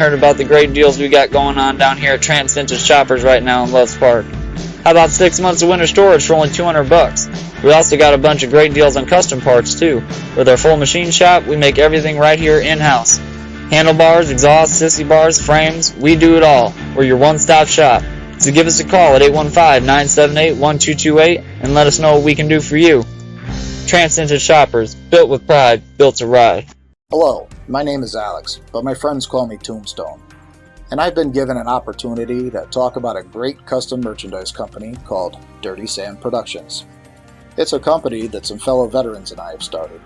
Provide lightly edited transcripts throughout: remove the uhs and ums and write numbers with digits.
Heard about the great deals we got going on down here at Trans Vintage Shoppers right now in Loves Park. How about 6 months of winter storage for only $200? We also got a bunch of great deals on custom parts too. With our full machine shop, we make everything right here in-house. Handlebars, exhaust, sissy bars, frames, we do it all. We're your one-stop shop. So give us a call at 815-978-1228 and let us know what we can do for you. Trans Vintage Shoppers, built with pride, built to ride. Hello, my name is Alex, but my friends call me Tombstone. And I've been given an opportunity to talk about a great custom merchandise company called Dirty Sam Productions. It's a company that some fellow veterans and I have started.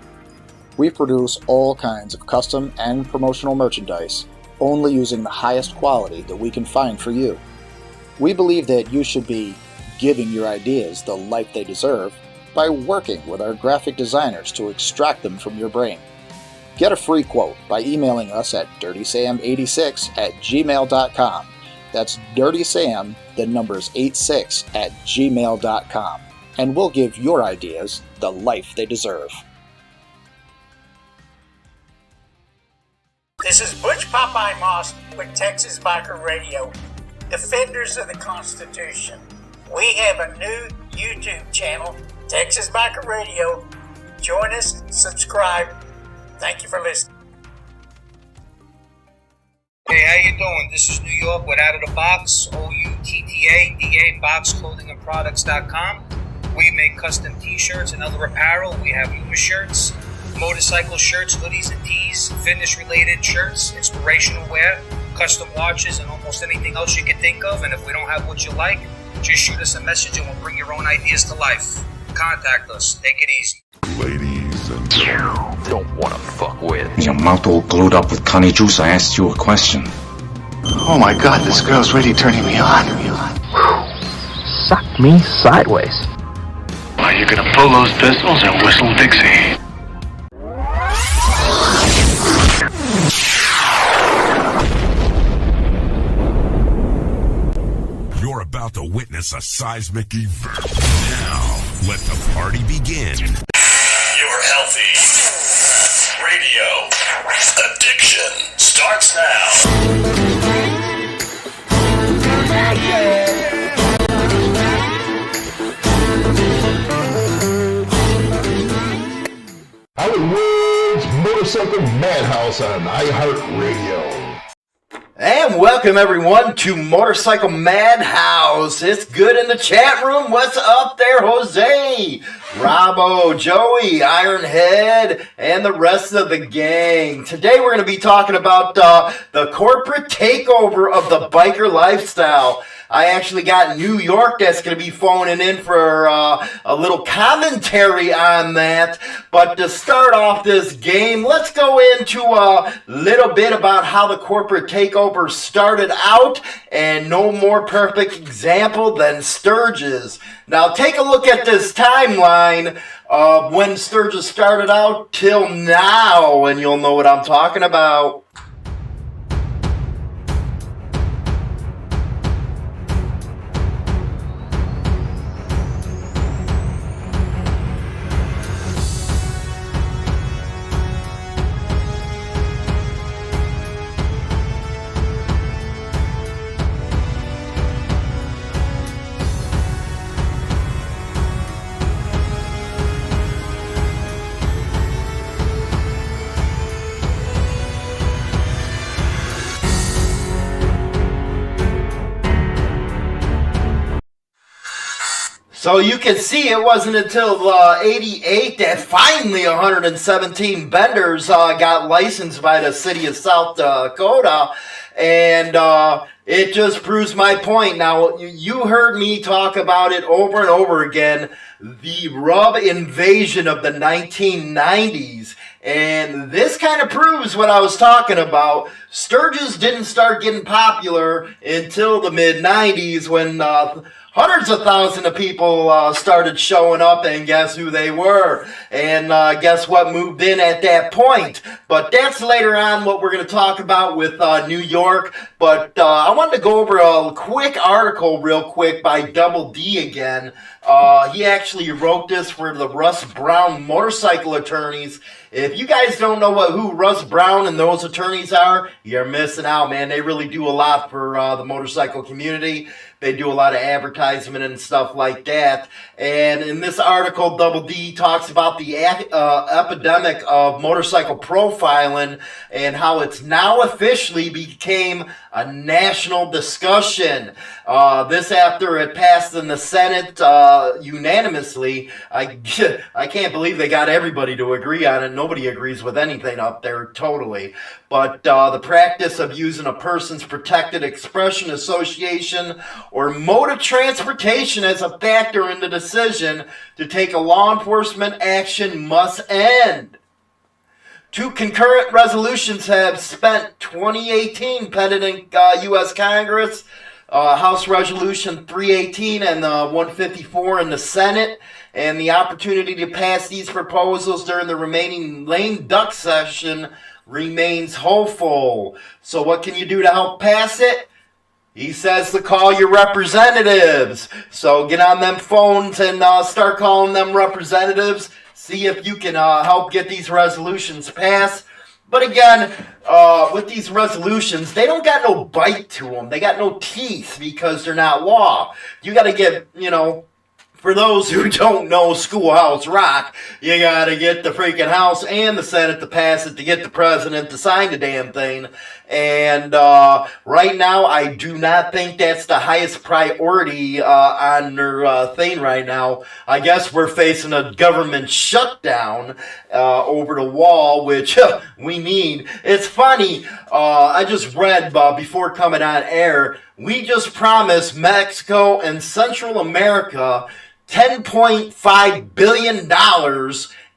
We produce all kinds of custom and promotional merchandise, only using the highest quality that we can find for you. We believe that you should be giving your ideas the life they deserve by working with our graphic designers to extract them from your brain. Get a free quote by emailing us at dirtysam86@gmail.com. That's dirtysam, the numbers 86 @gmail.com. And we'll give your ideas the life they deserve. This is Butch Popeye Moss with Texas Biker Radio, Defenders of the Constitution. We have a new YouTube channel, Texas Biker Radio. Join us, subscribe. Thank you for listening. Hey, how you doing? This is New York with Out of the Box, OUTTADA, boxclothingandproducts.com. We make custom t-shirts and other apparel. We have Yuma shirts, motorcycle shirts, hoodies and tees, fitness-related shirts, inspirational wear, custom watches, and almost anything else you can think of. And if we don't have what you like, just shoot us a message and we'll bring your own ideas to life. Contact us. Take it easy. Ladies and gentlemen. Don't wanna fuck with. Your mouth all glued up with Connie Juice, I asked you a question. Oh my god, this girl's really turning me on. Suck me sideways. Are you gonna pull those pistols and whistle Dixie? You're about to witness a seismic event. Now, let the party begin. Your healthy radio addiction starts now. Howard Woods Motorcycle Madhouse on iHeartRadio. And welcome everyone to Motorcycle Madhouse. It's good in the chat room. What's up there, Jose, Robbo, Joey, Ironhead, and the rest of the gang? Today we're going to be talking about the corporate takeover of the biker lifestyle. I actually got New York that's going to be phoning in for a little commentary on that. But to start off this game, let's go into a little bit about how the corporate takeover started out, and no more perfect example than Sturgis. Now take a look at this timeline of when Sturgis started out till now, and you'll know what I'm talking about. So you can see it wasn't until 88 that finally 117 vendors got licensed by the city of South Dakota. And it just proves my point. Now, you heard me talk about it over and over again, the rub invasion of the 1990s. And this kind of proves what I was talking about. Sturgis didn't start getting popular until the mid-90s when hundreds of thousands of people started showing up, and guess who they were? And guess what moved in at that point? But that's later on what we're going to talk about with New York. But I wanted to go over a quick article real quick by Double D again. He actually wrote this for the Russ Brown Motorcycle Attorneys. If you guys don't know who Russ Brown and those attorneys are, you're missing out, man. They really do a lot for the motorcycle community. They do a lot of advertisement and stuff like that. And in this article, Double D talks about the epidemic of motorcycle profiling and how it's now officially became a national discussion. This after it passed in the Senate unanimously. I can't believe they got everybody to agree on it. Nobody agrees with anything up there totally. But the practice of using a person's protected expression association or mode of transportation as a factor in the decision to take a law enforcement action must end. 2 concurrent resolutions have spent 2018 pending in U.S. Congress. House Resolution 318 and 154 in the Senate. And the opportunity to pass these proposals during the remaining lame duck session remains hopeful. So what can you do to help pass it? He says to call your representatives. So get on them phones and start calling them representatives. See if you can help get these resolutions passed. But again, with these resolutions, they don't got no bite to them. They got no teeth because they're not law. You got to get, for those who don't know Schoolhouse Rock, you got to get the freaking House and the Senate to pass it to get the president to sign the damn thing. And right now, I do not think that's the highest priority on their thing right now. I guess we're facing a government shutdown over the wall, which we need. It's funny, I just read before coming on air, we just promised Mexico and Central America $10.5 billion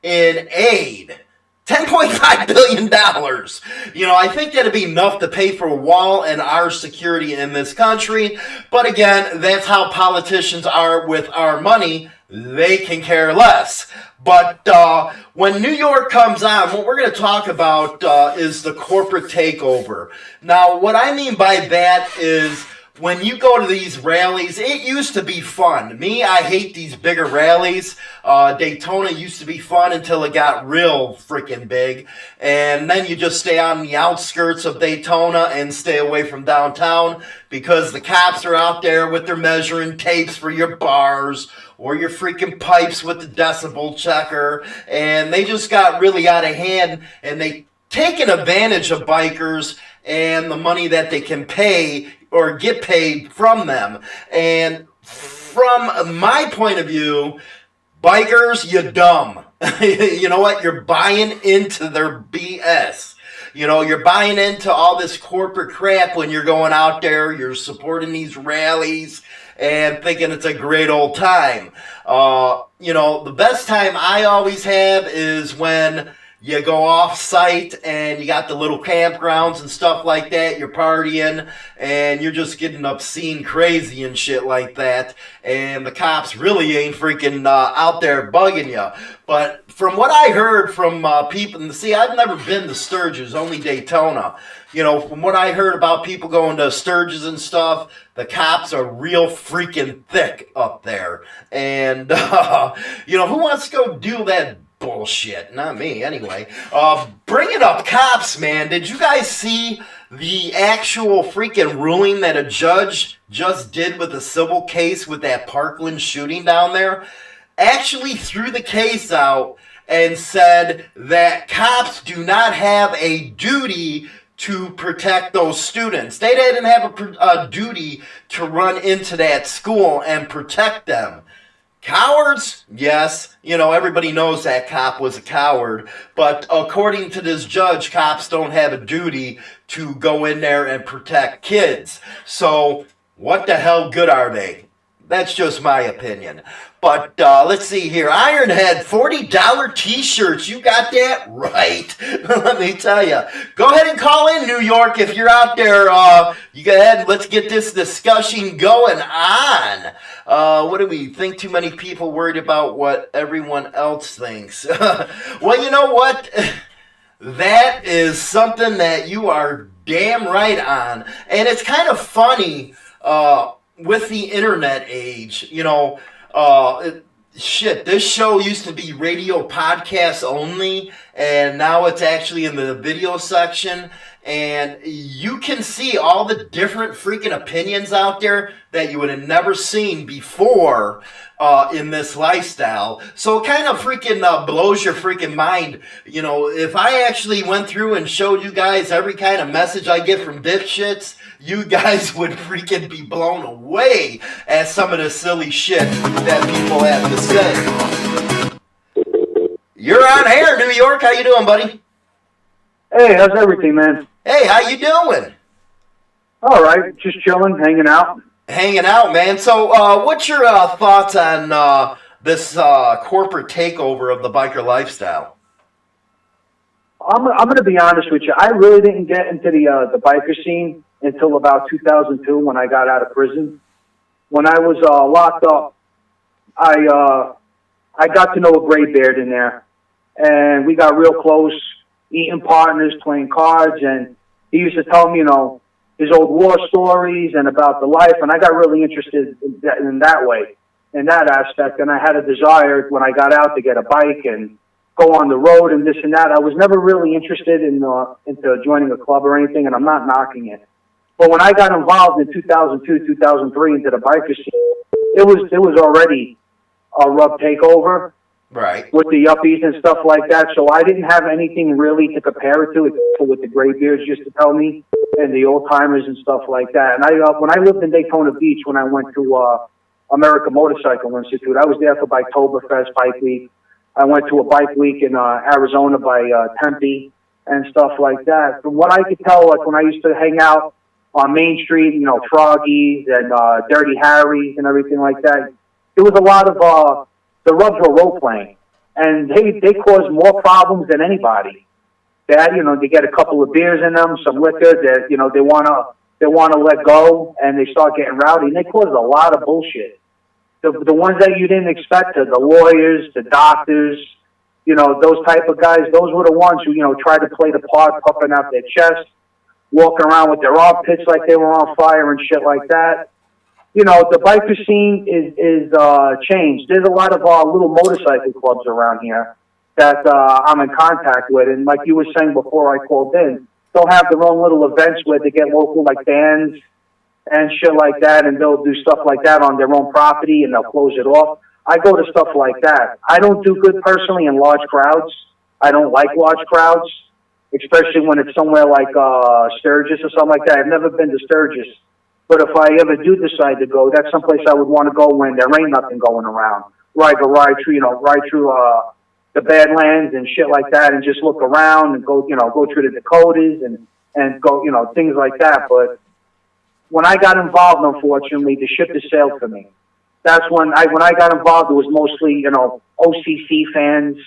in aid. $10.5 billion. I think that'd be enough to pay for a wall and our security in this country. But again, that's how politicians are with our money. They can care less. But when New York comes on, what we're going to talk about is the corporate takeover. Now, what I mean by that is when you go to these rallies, it used to be fun. Me, I hate these bigger rallies. Daytona used to be fun until it got real freaking big. And then you just stay on the outskirts of Daytona and stay away from downtown because the cops are out there with their measuring tapes for your bars or your freaking pipes with the decibel checker. And they just got really out of hand and they taken advantage of bikers and the money that they can pay or get paid from them. And from my point of view, bikers, you're dumb. You know what? You're buying into their BS. You're buying into all this corporate crap when you're going out there, you're supporting these rallies and thinking it's a great old time. The best time I always have is when you go off site and you got the little campgrounds and stuff like that. You're partying and you're just getting obscene crazy and shit like that. And the cops really ain't freaking out there bugging you. But from what I heard from people, see, I've never been to Sturgis, only Daytona. From what I heard about people going to Sturgis and stuff, the cops are real freaking thick up there. And, who wants to go do that bullshit? Not me, anyway. Bringing up cops, man. Did you guys see the actual freaking ruling that a judge just did with a civil case with that Parkland shooting down there? Actually threw the case out and said that cops do not have a duty to protect those students. They didn't have a duty to run into that school and protect them. Cowards? Yes. Everybody knows that cop was a coward. But according to this judge, cops don't have a duty to go in there and protect kids. So what the hell good are they? That's just my opinion. But let's see here. Ironhead, $40 t-shirts. You got that right. Let me tell you. Go ahead and call in, New York, if you're out there. You go ahead and let's get this discussion going on. What do we think? Too many people worried about what everyone else thinks. Well, you know what? That is something that you are damn right on. And it's kind of funny with the internet age, Shit, this show used to be radio podcast only, and now it's actually in the video section. And you can see all the different freaking opinions out there that you would have never seen before in this lifestyle. So it kind of freaking blows your freaking mind. You know, if I actually went through and showed you guys every kind of message I get from dipshits, you guys would freaking be blown away at some of the silly shit that people have to say. You're on air, New York. How you doing, buddy? Hey, how's everything, man? Hey, how you doing? All right, just chilling, hanging out. Hanging out, man. So, what's your thoughts on this corporate takeover of the biker lifestyle? I'm going to be honest with you. I really didn't get into the biker scene until about 2002 when I got out of prison. When I was locked up, I got to know a gray beard in there, and we got real close, eating partners, playing cards, and he used to tell me, you know, his old war stories and about the life, and I got really interested in that way, in that aspect, and I had a desire when I got out to get a bike and go on the road and this and that. I was never really interested into joining a club or anything, and I'm not knocking it. But when I got involved in 2002, 2003 into the biker scene, it was already a rough takeover. Right. With the yuppies and stuff like that. So I didn't have anything really to compare it to with the graybeards used to tell me and the old timers and stuff like that. And when I lived in Daytona Beach, when I went to American Motorcycle Institute, I was there for Takeover Bike Week. I went to a bike week in Arizona by Tempe and stuff like that. From what I could tell, like when I used to hang out on Main Street, you know, Froggies and Dirty Harry's and everything like that, there was a lot of the rubs were role-playing, and they cause more problems than anybody. That, you know, they get a couple of beers in them, some liquor that, you know, they wanna let go, and they start getting rowdy, and they cause a lot of bullshit. The ones that you didn't expect, the lawyers, the doctors, you know, those type of guys, those were the ones who, you know, tried to play the part, puffing out their chest, walking around with their armpits like they were on fire and shit like that. You know, the biker scene is changed. There's a lot of little motorcycle clubs around here that I'm in contact with. And like you were saying before I called in, they'll have their own little events where they get local, like, bands and shit like that, and they'll do stuff like that on their own property, and they'll close it off. I go to stuff like that. I don't do good personally in large crowds. I don't like large crowds, especially when it's somewhere like Sturgis or something like that. I've never been to Sturgis. But if I ever do decide to go, that's someplace I would want to go when there ain't nothing going around. Where I can ride through the Badlands and shit like that, and just look around and go through the Dakotas and go, you know, things like that. But when I got involved, unfortunately, the ship has sailed for me. That's when I got involved. It was mostly, you know, OCC fans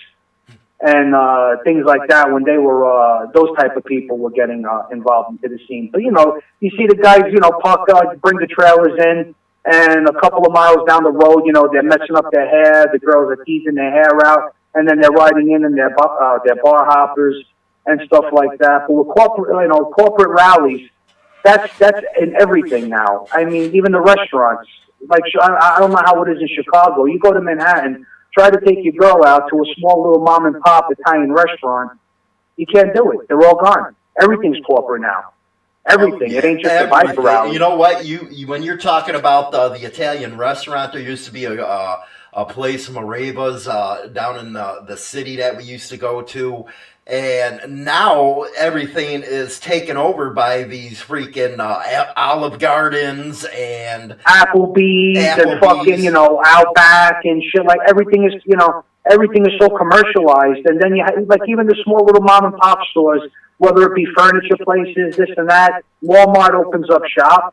and things like that, when they were, those type of people were getting involved into the scene. But, you know, you see the guys, you know, bring the trailers in, and a couple of miles down the road, you know, they're messing up their hair, the girls are teasing their hair out, and then they're riding in their bar hoppers and stuff like that. But with corporate rallies, that's in everything now. I mean, even the restaurants. Like, I don't know how it is in Chicago. You go to Manhattan, try to take your girl out to a small little mom and pop Italian restaurant. You can't do it. They're all gone. Everything's corporate now. Everything. It ain't just a bike rally. You know what? You when you're talking about the Italian restaurant, there used to be a place, Moreva's, down in the city that we used to go to. And now everything is taken over by these freaking Olive Gardens and Applebee's and fucking, you know, Outback and shit. Like, everything is, you know, everything is so commercialized. And then you have, like, even the small little mom and pop stores, whether it be furniture places, this and that. Walmart opens up shop,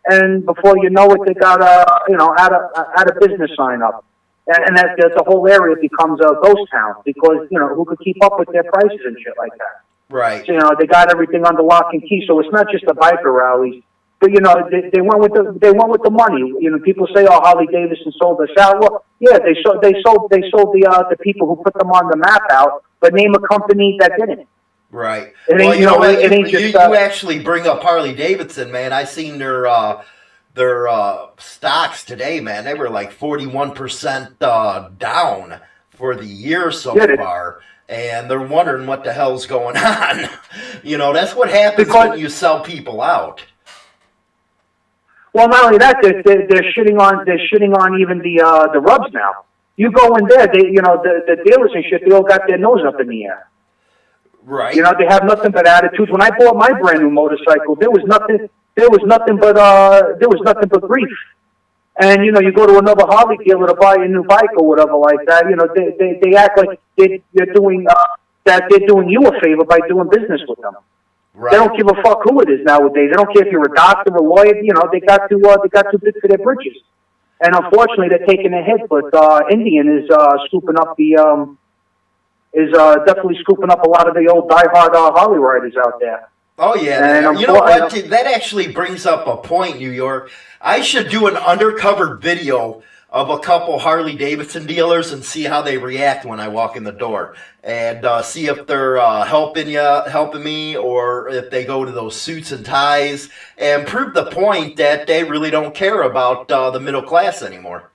and before you know it, they got had a business sign up. And that's the whole area becomes a ghost town, because, you know, who could keep up with their prices and shit like that. Right. So, you know, they got everything under lock and key. So it's not just the biker rallies, but, you know, they went with the money. You know, people say, "Oh, Harley Davidson sold us out." Well, yeah, they sold the people who put them on the map out. But name a company that didn't. Right. It ain't, well, you it ain't just, you actually bring up Harley Davidson, man. I seen their their stocks today, man. They were like 41% down for the year so far. And they're wondering what the hell's going on. You know, that's what happens when you sell people out. Well, not only that, they're shitting on even the rubs now. You go in there, the dealers and shit, they all got their nose up in the air. Right. You know, they have nothing but attitudes. When I bought my brand new motorcycle, there was nothing but grief. And, you know, you go to another Harley dealer to buy a new bike or whatever like that, you know, they act like they're doing you a favor by doing business with them. Right. They don't give a fuck who it is nowadays. They don't care if you're a doctor, a lawyer, you know, they got too big for their britches. And unfortunately, they're taking a hit, but Indian is scooping up definitely scooping up a lot of the old diehard Harley riders out there. Oh, yeah. You know what? That actually brings up a point, New York. I should do an undercover video of a couple Harley Davidson dealers and see how they react when I walk in the door. And see if they're helping me, or if they go to those suits and ties, and prove the point that they really don't care about the middle class anymore.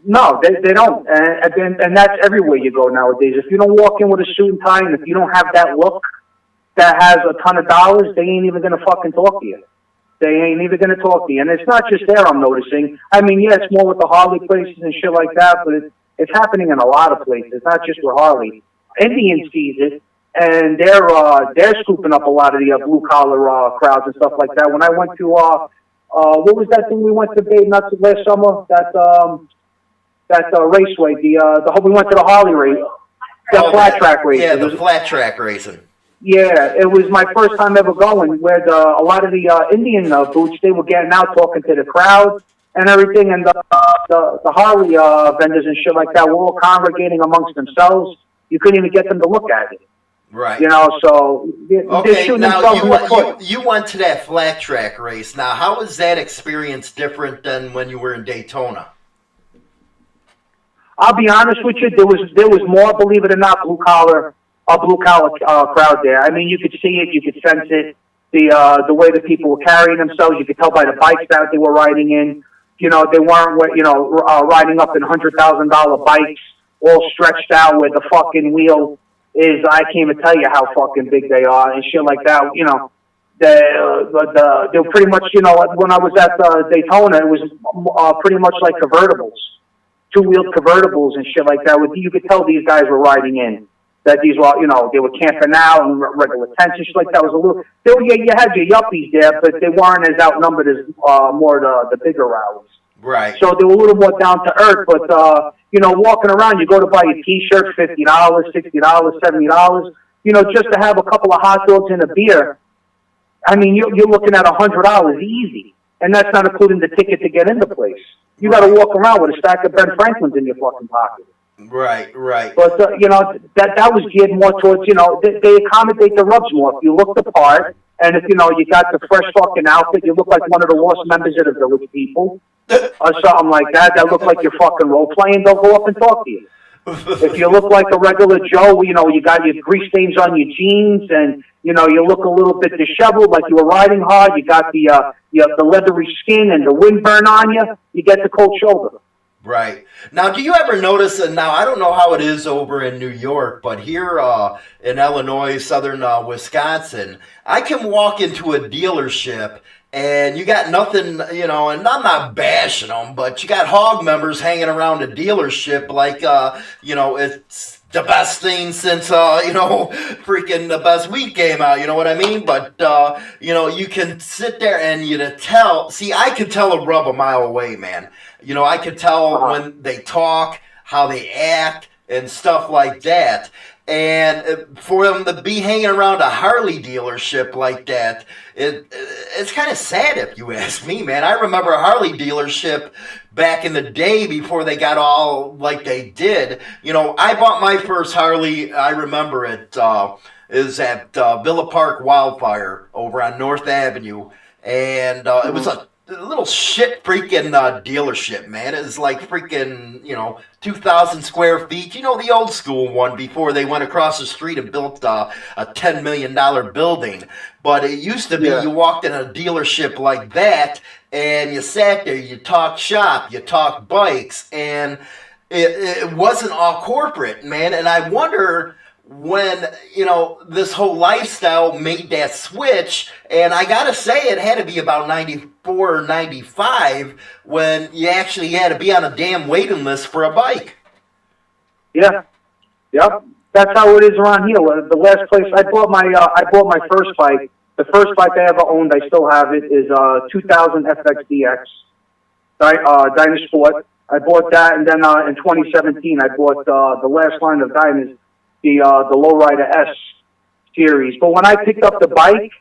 No, they don't. And that's everywhere you go nowadays. If you don't walk in with a suit and tie, and if you don't have that look that has a ton of dollars, they ain't even going to fucking talk to you. They ain't even going to talk to you. And it's not just there, I'm noticing. I mean, yeah, it's more with the Harley places and shit like that, but it's happening in a lot of places, not just with Harley. Indian sees it, and they're scooping up a lot of the blue-collar crowds and stuff like that. When I went to, what was that thing we went to, Babe, not last summer? That raceway, we went to the Harley race, flat track race. Yeah, the flat track racing. Yeah, it was my first time ever going, where a lot of the Indian boots, they were getting out talking to the crowd and everything, and the Harley vendors and shit like that were all congregating amongst themselves. You couldn't even get them to look at it. Right. You know, so okay, now you went to that flat track race. Now, how was that experience different than when you were in Daytona? I'll be honest with you, there was more, believe it or not, blue collar crowd there. I mean, you could see it, you could sense it, the way the people were carrying themselves. You could tell by the bikes that they were riding in. You know, they weren't, riding up in $100,000 bikes, all stretched out where the fucking wheel is. I can't even tell you how fucking big they are and shit like that. You know, they're pretty much, you know, when I was at Daytona, it was pretty much like convertibles. Two-wheeled convertibles and shit like that. You could tell these guys were riding in. That these were, you know, they were camping out and regular tents and shit like that. Was a little. You had your yuppies there, but they weren't as outnumbered as more the bigger rallies. Right. So they were a little more down to earth. But you know, walking around, you go to buy a T-shirt, $50, $60, $70. You know, just to have a couple of hot dogs and a beer. I mean, you're looking at $100 easy, and that's not including the ticket to get in the place. You got to walk around with a stack of Ben Franklins in your fucking pocket. Right, right. But, you know, that was geared more towards, you know, they accommodate the rubs more. If you look the part, and if, you know, you got the fresh fucking outfit, you look like one of the lost members of the Village People, or something like that look like you're fucking role-playing, they'll go up and talk to you. If you look like a regular Joe, you know, you got your grease stains on your jeans, and, you know, you look a little bit disheveled, like you were riding hard, you got the leathery skin and the windburn on you, you get the cold shoulder. Right. Now, do you ever notice, and now I don't know how it is over in New York, but here in Illinois, southern Wisconsin, I can walk into a dealership and you got nothing, you know, and I'm not bashing them, but you got hog members hanging around a dealership like, you know, it's the best thing since, you know, freaking the best week came out, you know what I mean? But, you know, you can sit there and I could tell a rub a mile away, man. You know, I could tell when they talk, how they act, and stuff like that. And for them to be hanging around a Harley dealership like that, it's kind of sad if you ask me, man. I remember a Harley dealership back in the day before they got all like they did. You know, I bought my first Harley, I remember it, is at Villa Park Wildfire over on North Avenue. And it was a little shit freaking dealership, man. It's like freaking, 2,000 square feet. You know, the old school one before they went across the street and built a $10 million building. But it used to be you walked in a dealership like that and you sat there, you talked shop, you talked bikes, and it wasn't all corporate, man. And I wonder when, this whole lifestyle made that switch, and I gotta say it had to be about 94 or 95 when you actually had to be on a damn waiting list for a bike. Yeah. Yep. That's how it is around here. The last place I bought my first bike, the first bike I ever owned, I still have it, is 2000 FXDX, Dynasport. I bought that, and then in 2017 I bought the last line of Dynas, the Lowrider S series. But when I picked up the bike,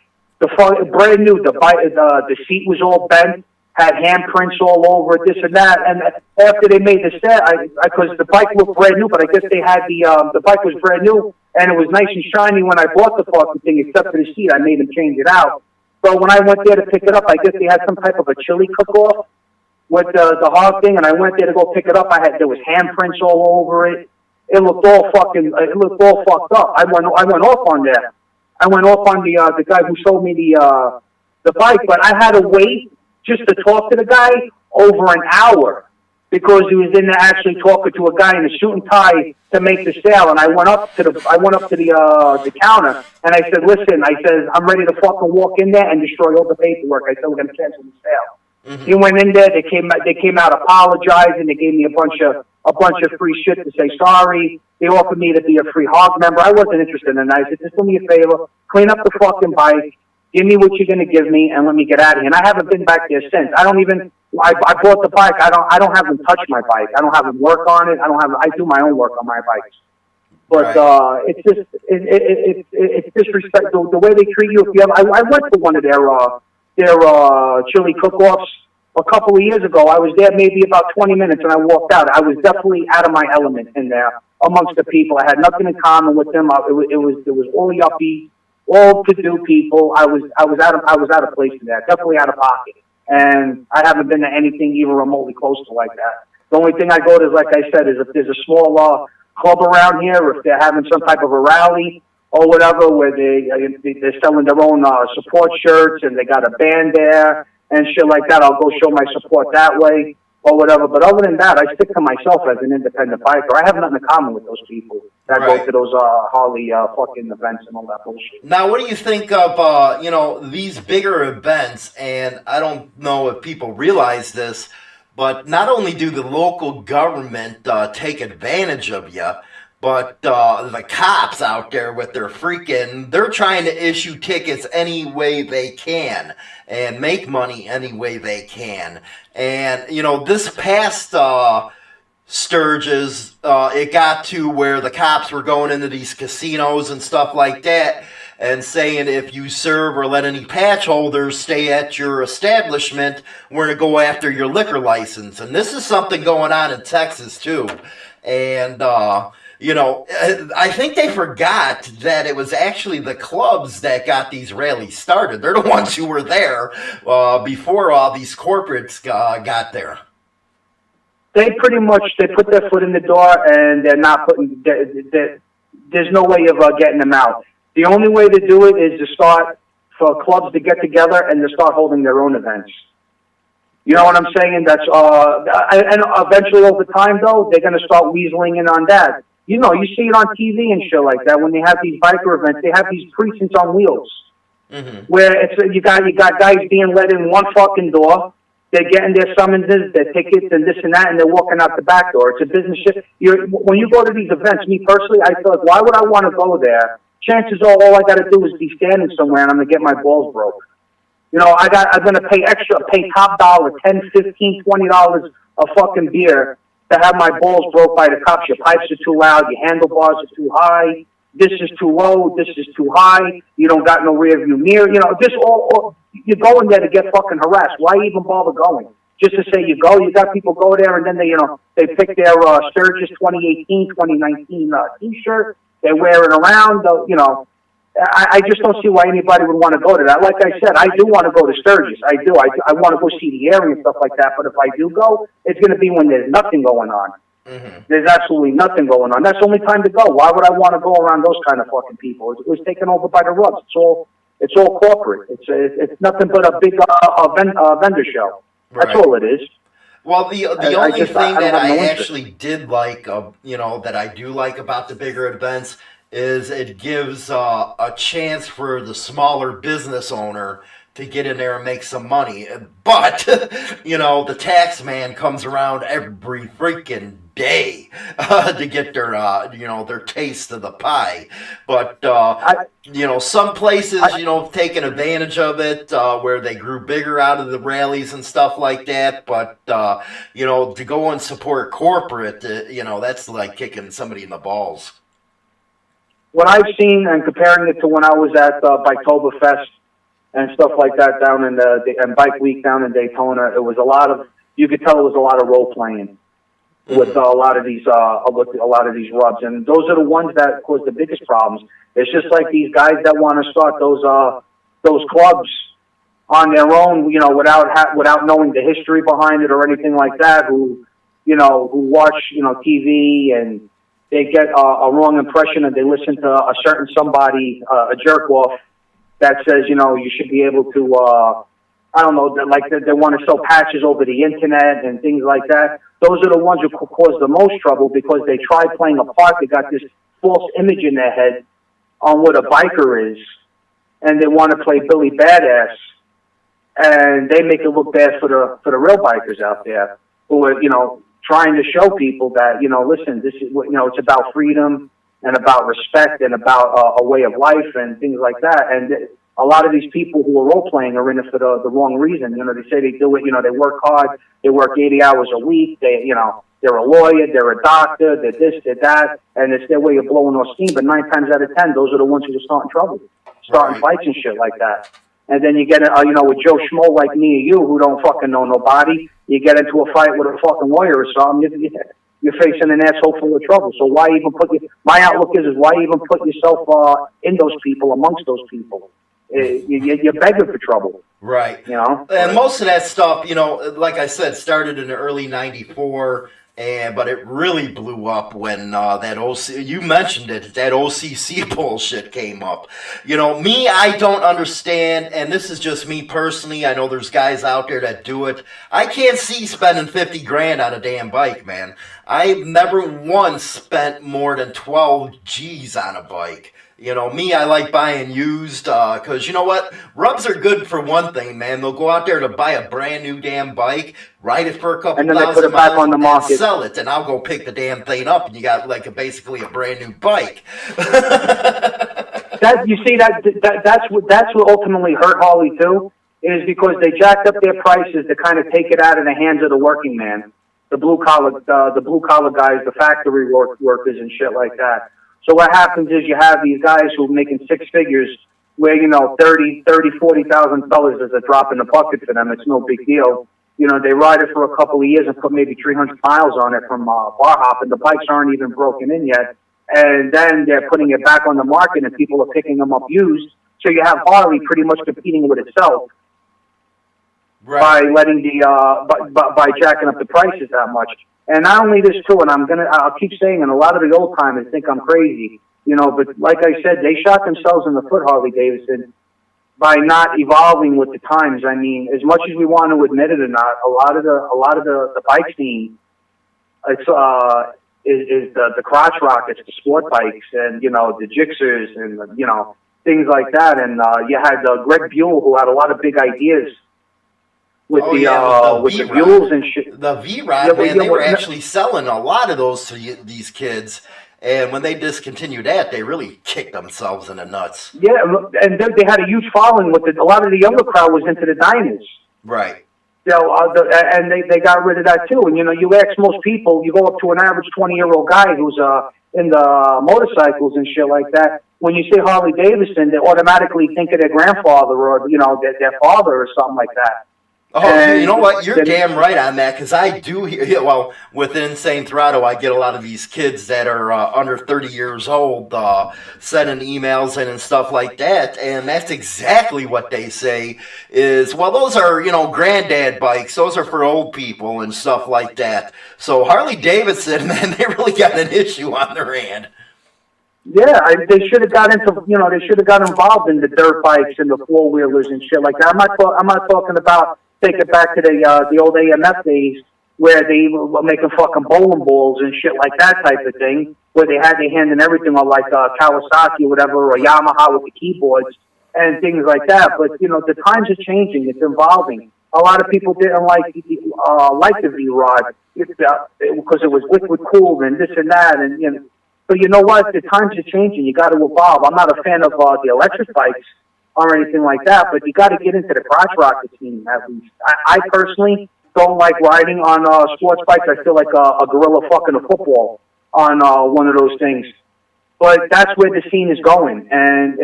brand new, the seat was all bent, had handprints all over it, this and that. And after they made the set, because the bike looked brand new, but I guess they had the bike was brand new, and it was nice and shiny when I bought the fucking thing, except for the seat. I made them change it out. So when I went there to pick it up, I guess they had some type of a chili cook-off with the hog thing, and I went there to go pick it up. There was handprints all over it. It looked all fucked up. I went off on that. I went off on the guy who sold me the bike, but I had to wait just to talk to the guy over an hour because he was in there actually talking to a guy in a suit and tie to make the sale. And I went up to the counter and I said, "Listen," I said, "I'm ready to fucking walk in there and destroy all the paperwork." I said, "We're gonna cancel the sale." Mm-hmm. He went in there. They came out apologizing. They gave me a bunch of free shit to say sorry. They offered me to be a free hog member. I wasn't interested in that. I said, "Just do me a favor, clean up the fucking bike, give me what you're gonna give me, and let me get out of here." And I haven't been back there since. I bought the bike. I don't have them touch my bike. I don't have them work on it. I do my own work on my bikes. But it's just it's disrespectful the way they treat you. I went to one of their chili cook-offs a couple of years ago. I was there maybe about 20 minutes and I walked out. I was definitely out of my element in there amongst the people. I had nothing in common with them. It was all yuppie, all to-do people. I was out of place in there, definitely out of pocket. And I haven't been to anything even remotely close to like that. The only thing I go to, like I said, is if there's a small club around here, if they're having some type of a rally or whatever, where they're selling their own support shirts and they got a band there and shit like that, I'll go show my support that way or whatever. But other than that, I stick to myself as an independent biker. I have nothing in common with those people that go to those Harley fucking events and all that bullshit. Now, what do you think of these bigger events? And I don't know if people realize this, but not only do the local government take advantage of you, but the cops out there with their they're trying to issue tickets any way they can and make money any way they can. And, this past Sturgis, it got to where the cops were going into these casinos and stuff like that and saying if you serve or let any patch holders stay at your establishment, we're going to go after your liquor license. And this is something going on in Texas, too. And, I think they forgot that it was actually the clubs that got these rallies started. They're the ones who were there before all these corporates got there. They put their foot in the door, and they're not putting. There's no way of getting them out. The only way to do it is to start for clubs to get together and to start holding their own events. You know what I'm saying? That's and eventually over time, though, they're going to start weaseling in on that. You see it on TV and shit like that when they have these biker events. They have these precincts on wheels, where you got guys being let in one fucking door. They're getting their summonses, their tickets, and this and that, and they're walking out the back door. It's a business shit. When you go to these events, me personally, I feel like, why would I want to go there? Chances are all I got to do is be standing somewhere, and I'm gonna get my balls broke. I'm gonna pay top dollar, $10, $15, $20 a fucking beer to have my balls broke by the cops. Your pipes are too loud, your handlebars are too high, this is too low, this is too high, you don't got no rear view mirror, just all you're going there to get fucking harassed. Why even bother going? Just to say you go, you got people go there and then they pick their Sturgis 2018, 2019 t-shirt, they wear it around, I just don't see why anybody would want to go to that. Like I said, I do want to go to Sturgis. I do. I want to go see the area and stuff like that. But if I do go, it's going to be when there's nothing going on. Mm-hmm. There's absolutely nothing going on. That's the only time to go. Why would I want to go around those kind of fucking people? It was taken over by the Rubs. It's all corporate. It's nothing but a big vendor show. That's Right. all it is. Well, the only thing that I actually did like, that I do like about the bigger events is it gives a chance for the smaller business owner to get in there and make some money. But, the tax man comes around every freaking day to get their taste of the pie. But, some places, taking advantage of it where they grew bigger out of the rallies and stuff like that. But, to go and support corporate, that's like kicking somebody in the balls. What I've seen, and comparing it to when I was at Biketoberfest and stuff like that down in and Bike Week down in Daytona, it was you could tell it was a lot of role playing with a lot of these rubs, and those are the ones that cause the biggest problems. It's just like these guys that want to start those clubs on their own, without knowing the history behind it or anything like that. Who watch TV and they get a wrong impression, and they listen to a certain somebody, a jerk off, that says, you should be able to, they want to sell patches over the internet and things like that. Those are the ones who cause the most trouble because they try playing a part. They got this false image in their head on what a biker is, and they want to play Billy Badass, and they make it look bad for the real bikers out there who are, trying to show people that, listen, this is what, it's about freedom and about respect and about a way of life and things like that. And a lot of these people who are role playing are in it for the wrong reason. They say they do it, they work hard, they work 80 hours a week, they're a lawyer, they're a doctor, they're this, they're that, and it's their way of blowing off steam. But 9 times out of 10, those are the ones who are starting trouble, starting fights and shit like that. And then you get, with Joe Schmo like me or you who don't fucking know nobody, you get into a fight with a fucking lawyer or something, you're facing an asshole full of trouble. So why even my outlook is why even put yourself in those people, amongst those people? You're begging for trouble. Right. And most of that stuff, like I said, started in the early '94. But it really blew up when that OC, you mentioned it, that OCC bullshit came up. Me, I don't understand, and this is just me personally. I know there's guys out there that do it. I can't see spending 50 grand on a damn bike, man. I've never once spent more than 12 G's on a bike. Me, I like buying used, because you know what? Rubs are good for one thing, man. They'll go out there to buy a brand new damn bike, ride it for a couple and then they put it miles, back on the market, and sell it, and I'll go pick the damn thing up, and you got basically a brand new bike. That's what ultimately hurt Harley too, is because they jacked up their prices to kind of take it out of the hands of the working man, the blue collar guys, the factory workers and shit like that. So what happens is you have these guys who are making 6 figures where, $30,000, $40,000 is a drop in the bucket for them. It's no big deal. They ride it for a couple of years and put maybe 300 miles on it from bar hop, and the bikes aren't even broken in yet. And then they're putting it back on the market and people are picking them up used. So you have Harley pretty much competing with itself by letting by jacking up the prices that much. And not only this too, and I'll keep saying, and a lot of the old timers think I'm crazy, but like I said, they shot themselves in the foot, Harley Davidson, by not evolving with the times. I mean, as much as we want to admit it or not, a lot of the bike scene, is the crotch rockets, the sport bikes, and the Gixxers, and things like that. And you had Greg Buell, who had a lot of big ideas with the Buells and shit. The V-Rod, man, they were actually selling a lot of those to these kids. And when they discontinued that, they really kicked themselves in the nuts. Yeah, and they had a huge following with it. A lot of the younger crowd was into the Diners. Right. And they got rid of that too. And you ask most people, you go up to an average 20-year-old guy who's in the motorcycles and shit like that. When you say Harley Davidson, they automatically think of their grandfather or their father or something like that. Oh, you know what? You're damn right on that, because I do hear, well, with Insane Throttle, I get a lot of these kids that are under 30 years old sending emails and stuff like that, and that's exactly what they say is, well, those are, granddad bikes. Those are for old people and stuff like that. So Harley Davidson, man, they really got an issue on their hand. Yeah, they should have got into, they should have got involved in the dirt bikes and the four-wheelers and shit like that. I'm not talking about, take it back to the old AMF days where they were making fucking bowling balls and shit like that type of thing, where they had their hand in everything on like Kawasaki or whatever, or Yamaha with the keyboards and things like that. But, the times are changing. It's evolving. A lot of people didn't like the V-Rod because it was liquid cooled and this and that. And, but you know what? The times are changing. You got to evolve. I'm not a fan of the electric bikes or anything like that, but you got to get into the crotch rocket scene at least. I personally don't like riding on sports bikes. I feel like a gorilla fucking a football on one of those things. But that's where the scene is going. And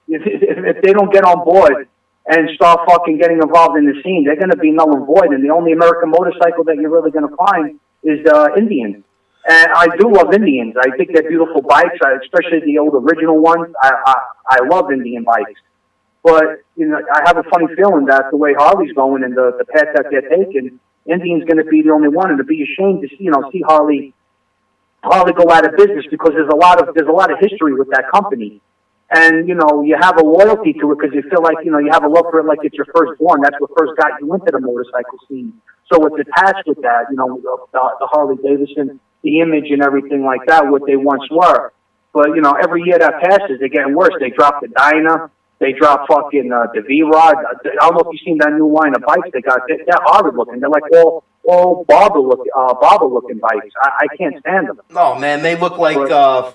if they don't get on board and start fucking getting involved in the scene, they're going to be null and void. And the only American motorcycle that you're really going to find is Indian. And I do love Indians. I think they're beautiful bikes, especially the old original ones. I love Indian bikes. But, I have a funny feeling that the way Harley's going and the path that they're taking, Indian's going to be the only one, and to be ashamed to see Harley go out of business, because there's a lot of history with that company. And, you have a loyalty to it because you feel like, you have a love for it like it's your firstborn. That's what first got you into the motorcycle scene. So it's attached with that, the Harley Davidson, the image and everything like that, what they once were. But, every year that passes, they're getting worse. They drop the Dyna. They drop fucking the V-Rod. I don't know if you've seen that new line of bikes they got. They're horrid looking. They're like all bobber looking bikes. I can't stand them. Oh, man, they look like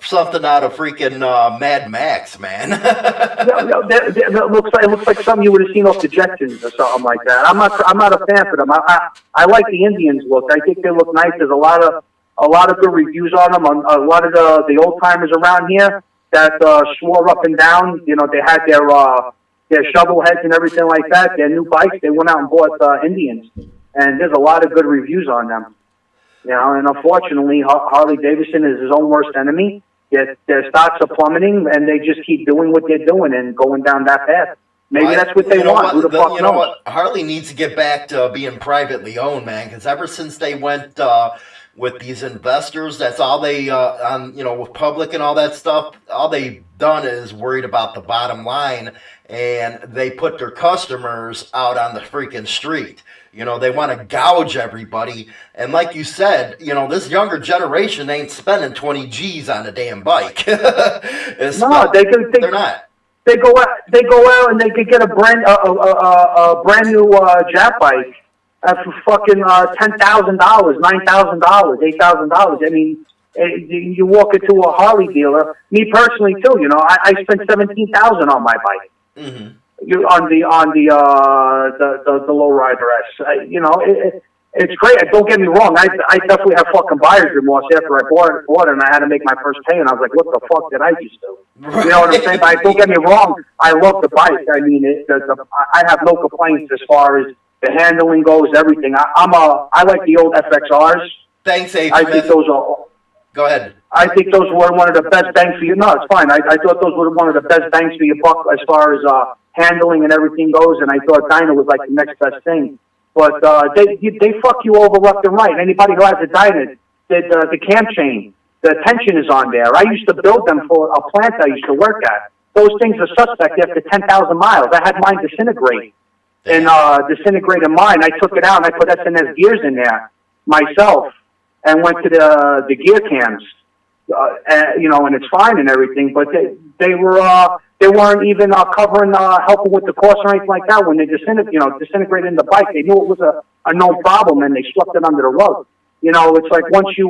something out of freaking Mad Max, man. It looks like something you would have seen off the Jetsons or something like that. I'm not a fan for them. I like the Indians look. I think they look nice. There's a lot of good reviews on them. A lot of the old timers around here that swore up and down. They had their shovel heads and everything like that. Their new bikes, they went out and bought Indians, and there's a lot of good reviews on them. And unfortunately, Harley Davidson is his own worst enemy. Their stocks are plummeting, and they just keep doing what they're doing and going down that path. Maybe that's what they want. Who the fuck knows? You know what? Harley needs to get back to being privately owned, man, because ever since they went with these investors, that's all they, with public and all that stuff, all they've done is worried about the bottom line, and they put their customers out on the freaking street. They want to gouge everybody. And like you said, this younger generation ain't spending 20 G's on a damn bike. No, they're not. They go out and they could get a brand new Jap bike for fucking $10,000, $9,000, $8,000. I mean, you walk into a Harley dealer. Me personally, too. I spent $17,000 on my bike. Mm-hmm. On the lowrider S. It's great. Don't get me wrong. I definitely have fucking buyer's remorse after I bought it, and I had to make my first pay, and I was like, what the fuck did I just do? You know what I'm saying? But don't get me wrong. I love the bike. I mean, I have no complaints as far as the handling goes, everything. I like the old FXRs. Thanks, H. I think those are. Go ahead. I think those were one of the best bangs for you. No, it's fine. I thought those were one of the best bangs for your buck as far as handling and everything goes. And I thought Dyna was like the next best thing. But they fuck you over left and right. Anybody who has a Dyna, the cam chain, the tension is on there. I used to build them for a plant I used to work at. Those things are suspect after 10,000 miles. I had mine disintegrate. And disintegrated mine. I took it out and I put SNS gears in there myself and went to the gear cams, and it's fine and everything. But they weren't even covering helping with the cost or anything like that when they disintegrated in the bike. They knew it was a known problem and they swept it under the rug. It's like once you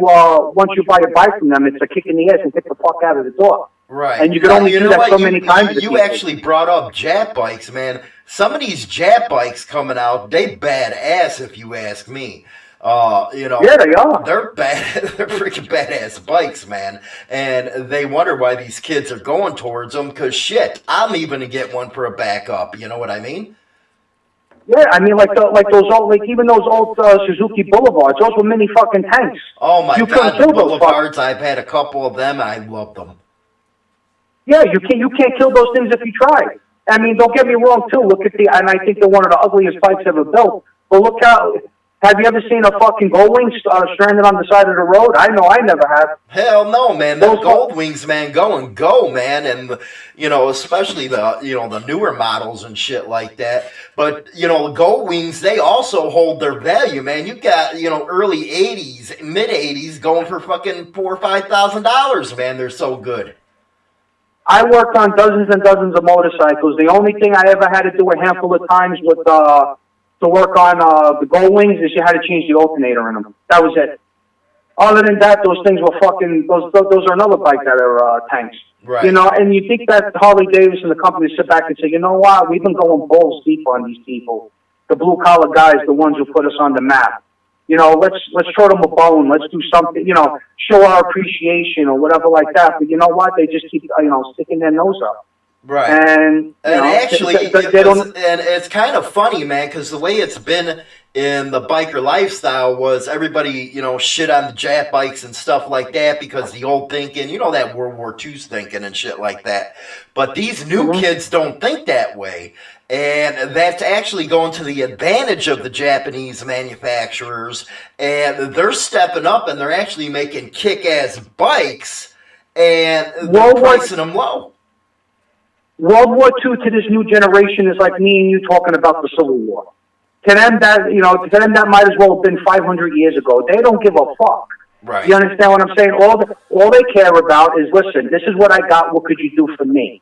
buy a bike from them, it's a kick in the ass and get the fuck out of the door. Right. And you can only do that so many times. You actually brought up Jap bikes, man. Some of these Jap bikes coming out, they badass if you ask me. Yeah, they are. They're bad. They're freaking badass bikes, man. And they wonder why these kids are going towards them. Because shit, I'm even to get one for a backup. You know what I mean? Yeah, I mean, like even those old Suzuki Boulevards, those were mini fucking tanks. Oh my You God, couldn't the kill those Boulevards, I've had a couple of them, I love them. Yeah, you can't kill those things if you try. I mean, don't get me wrong too. Look at and I think they're one of the ugliest bikes ever built. But look how. Have you ever seen a fucking Goldwing stranded on the side of the road? I know I never have. Hell no, man. Those Goldwings, man, go, man. And, you know, especially the newer models and shit like that. But, you know, Goldwings, they also hold their value, man. You got, early 80s, mid 80s going for fucking $4,000 or $5,000, man. They're so good. I worked on dozens and dozens of motorcycles. The only thing I ever had to do a handful of times with to work on the Goldwings is you had to change the alternator in them. That was it. Other than that, those things were fucking. Those are another bike that are tanks. Right. You know, and you think that Harley Davidson, the company, sit back and say, you know what, we've been going balls deep on these people, the blue collar guys, the ones who put us on the map. You know, let's throw them a bone. Let's do something. You know, show our appreciation or whatever like that. But you know what? They just keep sticking their nose up. Right. And actually, it's kind of funny, man, because the way it's been in the biker lifestyle was everybody, shit on the Jap bikes and stuff like that because the old thinking, that World War II's thinking and shit like that. But these new kids don't think that way. And that's actually going to the advantage of the Japanese manufacturers. And they're stepping up and they're actually making kick-ass bikes and they're pricing them low. World War II to this new generation is like me and you talking about the Civil War. To them, that might as well have been 500 years ago. They don't give a fuck. Right. You understand what I'm saying? All they care about is, listen, this is what I got. What could you do for me?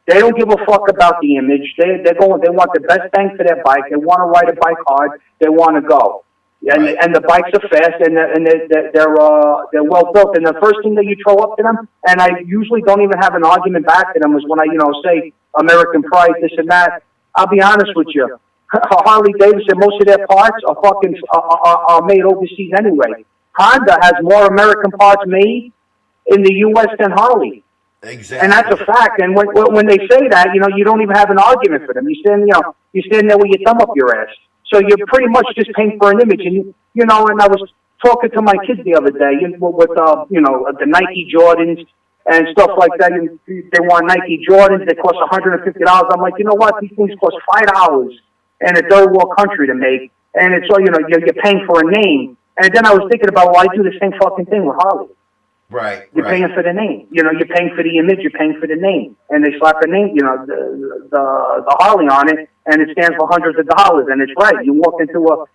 They don't give a fuck about the image. They want the best bang for their bike. They want to ride a bike hard. They want to go. And the bikes are fast and they're well built. And the first thing that you throw up to them, and I usually don't even have an argument back to them, is when I say American pride, this and that. I'll be honest with you, Harley Davidson, most of their parts are made overseas anyway. Honda has more American parts made in the U.S. than Harley. Exactly. And that's a fact. And when they say that, you don't even have an argument for them. You stand there with your thumb up your ass. So you're pretty much just paying for an image. And, and I was talking to my kids the other day with the Nike Jordans and stuff like that. And they want Nike Jordans. They cost $150. I'm like, you know what? These things cost $5 in a third world country to make. And it's all, you're paying for a name. And then I was thinking about, I do the same fucking thing with Harley. Right. You're paying for the name. You're paying for the image. You're paying for the name. And they slap the name, the Harley on it, and it stands for hundreds of dollars. And it's right. You walk into a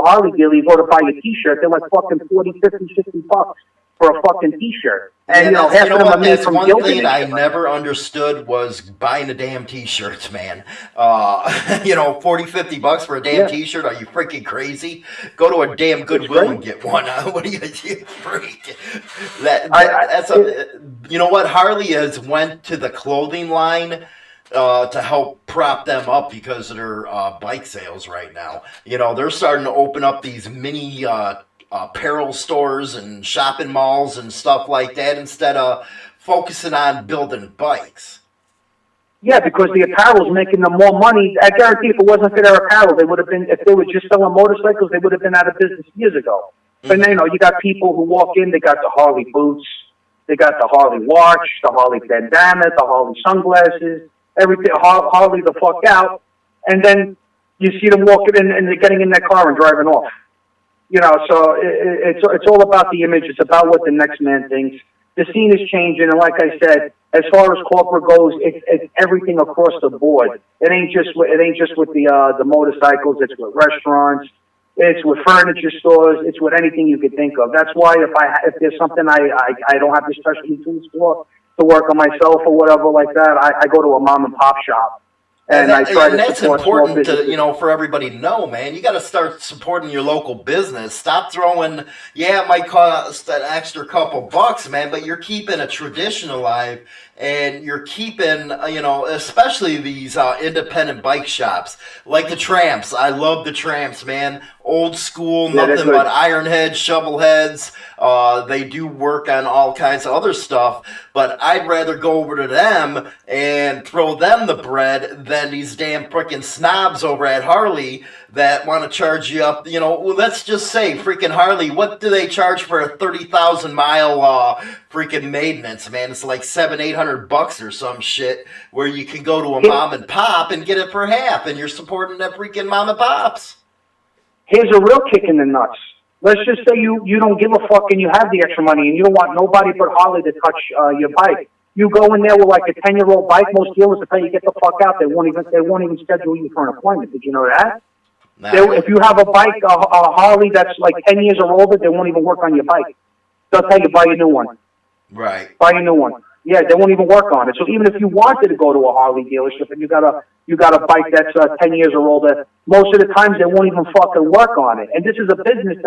Harley dealer, you go to buy a T-shirt, they're like fucking $40, $50, $60 for a fucking T-shirt. And half of them are made from one thing I never understood was buying the damn T-shirts, man. $40, $50 for a damn T-shirt? Are you freaking crazy? Go to a damn Goodwill and get one. What are you freak? You know what? Harley has went to the clothing line to help prop them up because of their bike sales right now. They're starting to open up these mini apparel stores and shopping malls and stuff like that instead of focusing on building bikes. Yeah, because the apparel's making them more money. I guarantee if it wasn't for their apparel, if they were just selling motorcycles, they would have been out of business years ago. But you got people who walk in, they got the Harley boots, they got the Harley watch, the Harley bandana, the Harley sunglasses, everything, Harley the fuck out, and then you see them walking in and they're getting in their car and driving off. So it's all about the image. It's about what the next man thinks. The scene is changing, and like I said, as far as corporate goes, it's everything across the board. It ain't just with the motorcycles. It's with restaurants. It's with furniture stores. It's with anything you could think of. That's why if there's something I don't have the specialty tools for to work on myself or whatever like that, I go to a mom and pop shop. And that's important to, for everybody to know, man. You got to start supporting your local business. Stop throwing, it might cost an extra couple bucks, man, but you're keeping a tradition alive and you're keeping, especially these independent bike shops, like the Tramps. I love the Tramps, man. Old school, nothing but iron heads, shovel heads. They do work on all kinds of other stuff, but I'd rather go over to them and throw them the bread than these damn freaking snobs over at Harley that want to charge you up. Let's just say freaking Harley, what do they charge for a 30,000 mile freaking maintenance, man? It's like $700-800 or some shit, where you can go to a mom and pop and get it for half, and you're supporting that freaking mom and pops. Here's a real kick in the nuts. Let's just say you don't give a fuck and you have the extra money and you don't want nobody but Harley to touch your bike. You go in there with like a 10-year-old bike. Most dealers will tell you get the fuck out. They won't even schedule you for an appointment. Did you know that? If you have a bike, a Harley that's like 10 years or older, they won't even work on your bike. They'll tell you buy a new one. Right. Buy a new one. Yeah, they won't even work on it. So even if you wanted to go to a Harley dealership and you got a bike that's 10 years or older, most of the times they won't even fucking work on it. And this is a business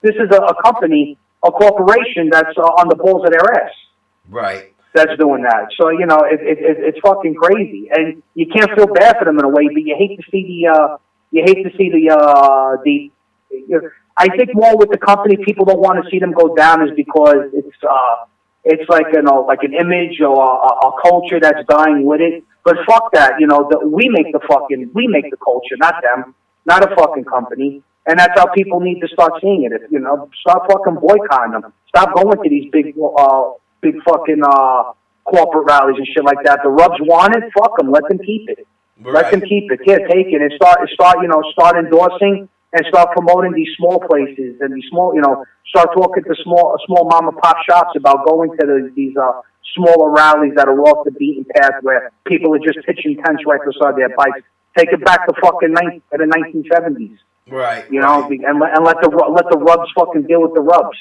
this is a company, a corporation that's on the balls of their ass. Right. That's doing that. So it's fucking crazy, and you can't feel bad for them in a way, but you hate to see the I think more with the company, people don't want to see them go down is because it's like like an image or a culture that's dying with it. But fuck that, we make the culture, not them, not a fucking company. And that's how people need to start seeing it. Start fucking boycotting them. Stop going to these big fucking corporate rallies and shit like that. The Rubs want it, fuck them. Let them keep it. Right. Let them keep it. Yeah, take it and start endorsing and start promoting these small places and these small, start talking to small mom and pop shops about going to these smaller rallies that are off the beaten path where people are just pitching tents right beside their bikes. Take it back to fucking the 1970s. Right. And let the Rubs fucking deal with the Rubs.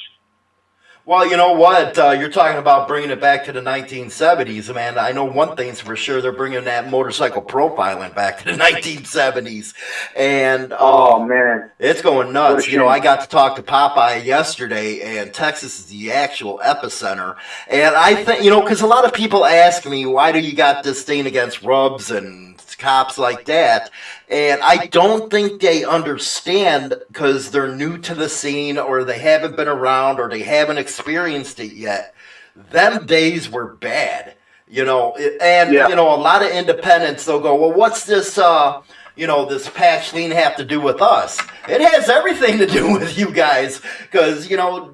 Well, you know what? You're talking about bringing it back to the 1970s, man. I know one thing's for sure. They're bringing that motorcycle profiling back to the 1970s. And oh, man. It's going nuts. I got to talk to Popeye yesterday, and Texas is the actual epicenter. And I think, because a lot of people ask me, why do you got this thing against Rubs and cops like that? And I don't think they understand because they're new to the scene or they haven't been around or they haven't experienced it yet. Them days were bad, a lot of independents, they'll go, well, what's this, this patch thing have to do with us? It has everything to do with you guys because,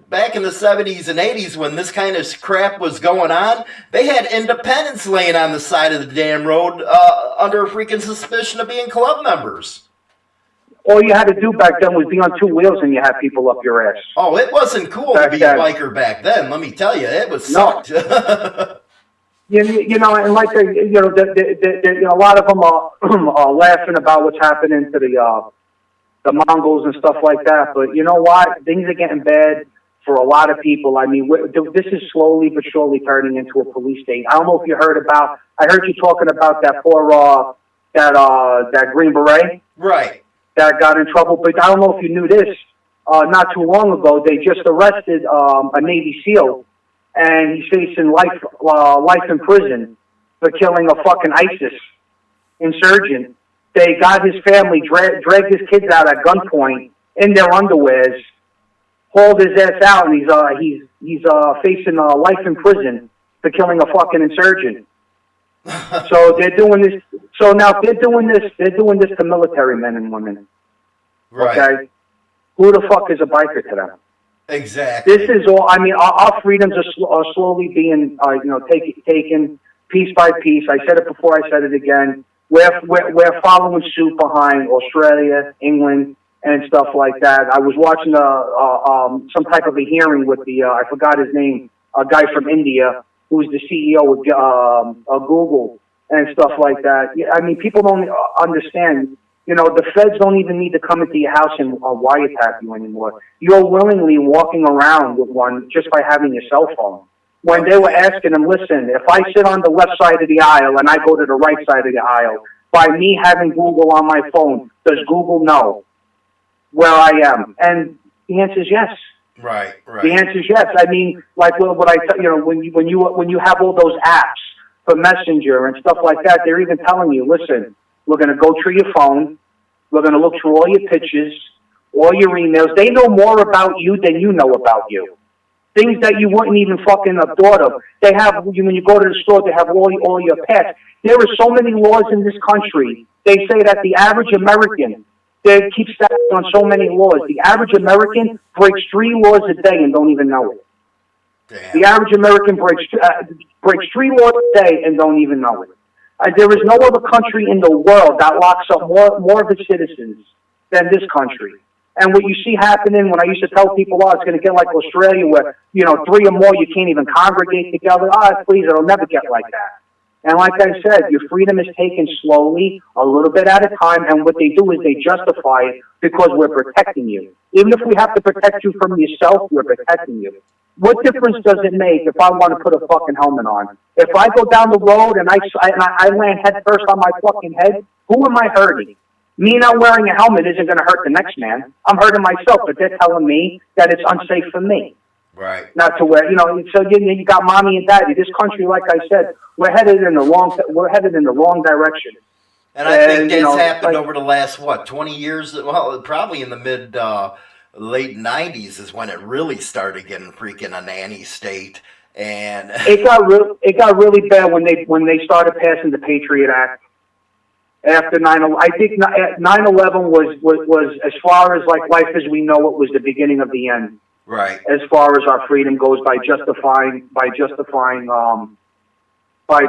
back in the 70s and 80s when this kind of crap was going on, they had independents laying on the side of the damn road under freaking suspicion of being club members. All you had to do back then was be on two wheels and you had people up your ass. Oh, it wasn't cool to be a biker back then, let me tell you. It was sucked. And like a lot of them are laughing about what's happening to the Mongols and stuff like that. But you know what? Things are getting bad for a lot of people. I mean, this is slowly but surely turning into a police state. I don't know if you heard about. I heard you talking about that poor that Green Beret, right? That got in trouble. But I don't know if you knew this. Not too long ago, they just arrested a Navy SEAL. And he's facing life in prison for killing a fucking ISIS insurgent. They got his family, dragged his kids out at gunpoint in their underwears, hauled his ass out, and he's facing life in prison for killing a fucking insurgent. So they're doing this. So now they're doing this to military men and women. Right. Okay. Who the fuck is a biker to them? Exactly. This is all. I mean, our freedoms are slowly being, taken piece by piece. I said it before. I said it again. We're following suit behind Australia, England, and stuff like that. I was watching some type of a hearing with I forgot his name, a guy from India who's the CEO of Google and stuff like that. Yeah, I mean, people don't understand. The feds don't even need to come into your house and wiretap you anymore. You're willingly walking around with one just by having your cell phone. When they were asking them, listen, if I sit on the left side of the aisle and I go to the right side of the aisle, by me having Google on my phone, does Google know where I am? And the answer is yes. Right. The answer is yes. I mean, like what I when you have all those apps for Messenger and stuff like that. They're even telling you, listen, we're going to go through your phone. We're going to look through all your pictures, all your emails. They know more about you than you know about you. Things that you wouldn't even fucking have thought of. They have, when you go to the store, they have all your pets. There are so many laws in this country. They say that the average American, they keep stacking on so many laws. The average American breaks 3 laws a day and don't even know it. Damn. The average American breaks 3 laws a day and don't even know it. There is no other country in the world that locks up more of its citizens than this country. And what you see happening, when I used to tell people, oh, it's going to get like Australia where, 3 or more, you can't even congregate together. Please, it'll never get like that. And like I said, your freedom is taken slowly, a little bit at a time, and what they do is they justify it because we're protecting you. Even if we have to protect you from yourself, we're protecting you. What difference does it make if I want to put a fucking helmet on? If I go down the road and I land head first on my fucking head, who am I hurting? Me not wearing a helmet isn't going to hurt the next man. I'm hurting myself, but they're telling me that it's unsafe for me. Right. Not to wear, so you got mommy and daddy. This country, like I said, we're headed in the wrong direction. And I think that's happened over the last, 20 years? Well, probably in the late 90s is when it really started getting freaking a nanny state. And it got really bad when they started passing the Patriot Act. After 9/11, I think 9/11 was as far as like life as we know it was the beginning of the end. Right. As far as our freedom goes, by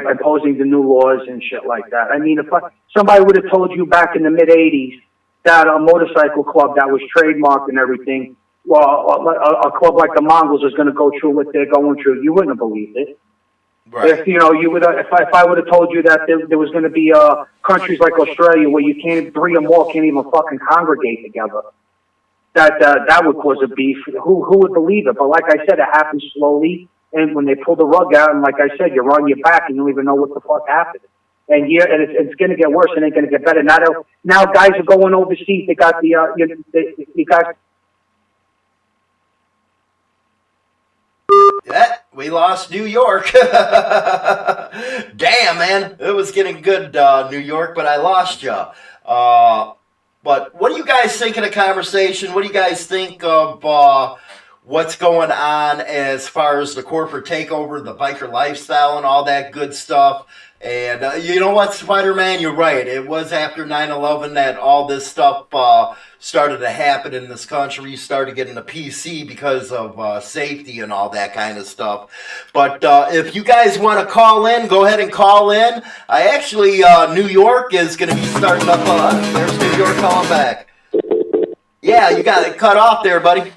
imposing the new laws and shit like that. I mean, if somebody would have told you back in the mid '80s that a motorcycle club that was trademarked and everything, well, a club like the Mongols is going to go through what they're going through, you wouldn't have believed it. Right. If if I would have told you that there was going to be countries like Australia where you can't 3 or more can't even fucking congregate together, that would cause a beef. Who would believe it? But like I said, it happens slowly, and when they pull the rug out, and like I said, you're on your back and you don't even know what the fuck happened. And it's going to get worse, and it's going to get better. Now guys are going overseas. They got Yeah, we lost New York. Damn, man. It was getting good, New York, but I lost you. But what do you guys think of the conversation? What do you guys think of what's going on as far as the corporate takeover, the biker lifestyle, and all that good stuff? And you know what, Spider-Man, you're right. It was after 9/11 that all this stuff started to happen in this country. You started getting a PC because of safety and all that kind of stuff. But if you guys want to call in, go ahead and call in. I actually, New York is going to be starting up. There's New York calling back. Yeah, you got it cut off there, buddy.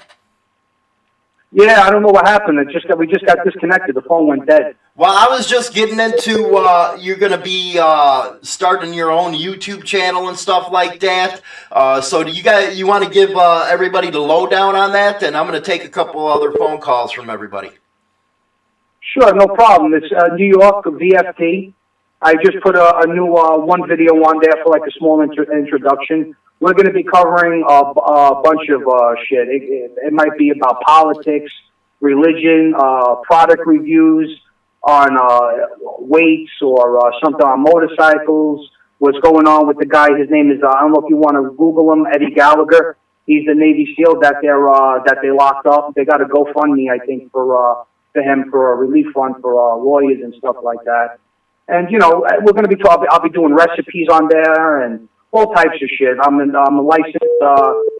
Yeah, I don't know what happened. We just got disconnected. The phone went dead. Well, I was just getting into you're going to be starting your own YouTube channel and stuff like that. So do you want to give everybody the lowdown on that? And I'm going to take a couple other phone calls from everybody. Sure, no problem. It's New York VFT. I just put a new one video on there for like a small introduction. We're going to be covering a bunch of shit. It might be about politics, religion, product reviews on weights or something on motorcycles. What's going on with the guy? His name is I don't know if you want to Google him, Eddie Gallagher. He's the Navy SEAL that they locked up. They got a GoFundMe, I think, for him for a relief fund for lawyers and stuff like that. And we're going to be I'll be doing recipes on there and all types of shit. I'm a licensed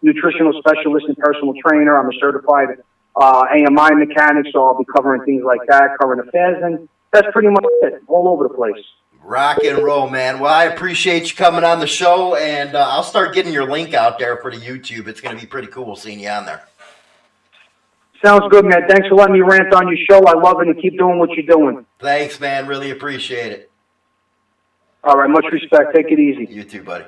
nutritional specialist and personal trainer. I'm a certified AMI mechanic, so I'll be covering things like that, current affairs, and that's pretty much it, all over the place. Rock and roll, man. Well, I appreciate you coming on the show, and I'll start getting your link out there for the YouTube. It's going to be pretty cool seeing you on there. Sounds good, man. Thanks for letting me rant on your show. I love it, and keep doing what you're doing. Thanks, man. Really appreciate it. All right, much respect. Take it easy. You too, buddy.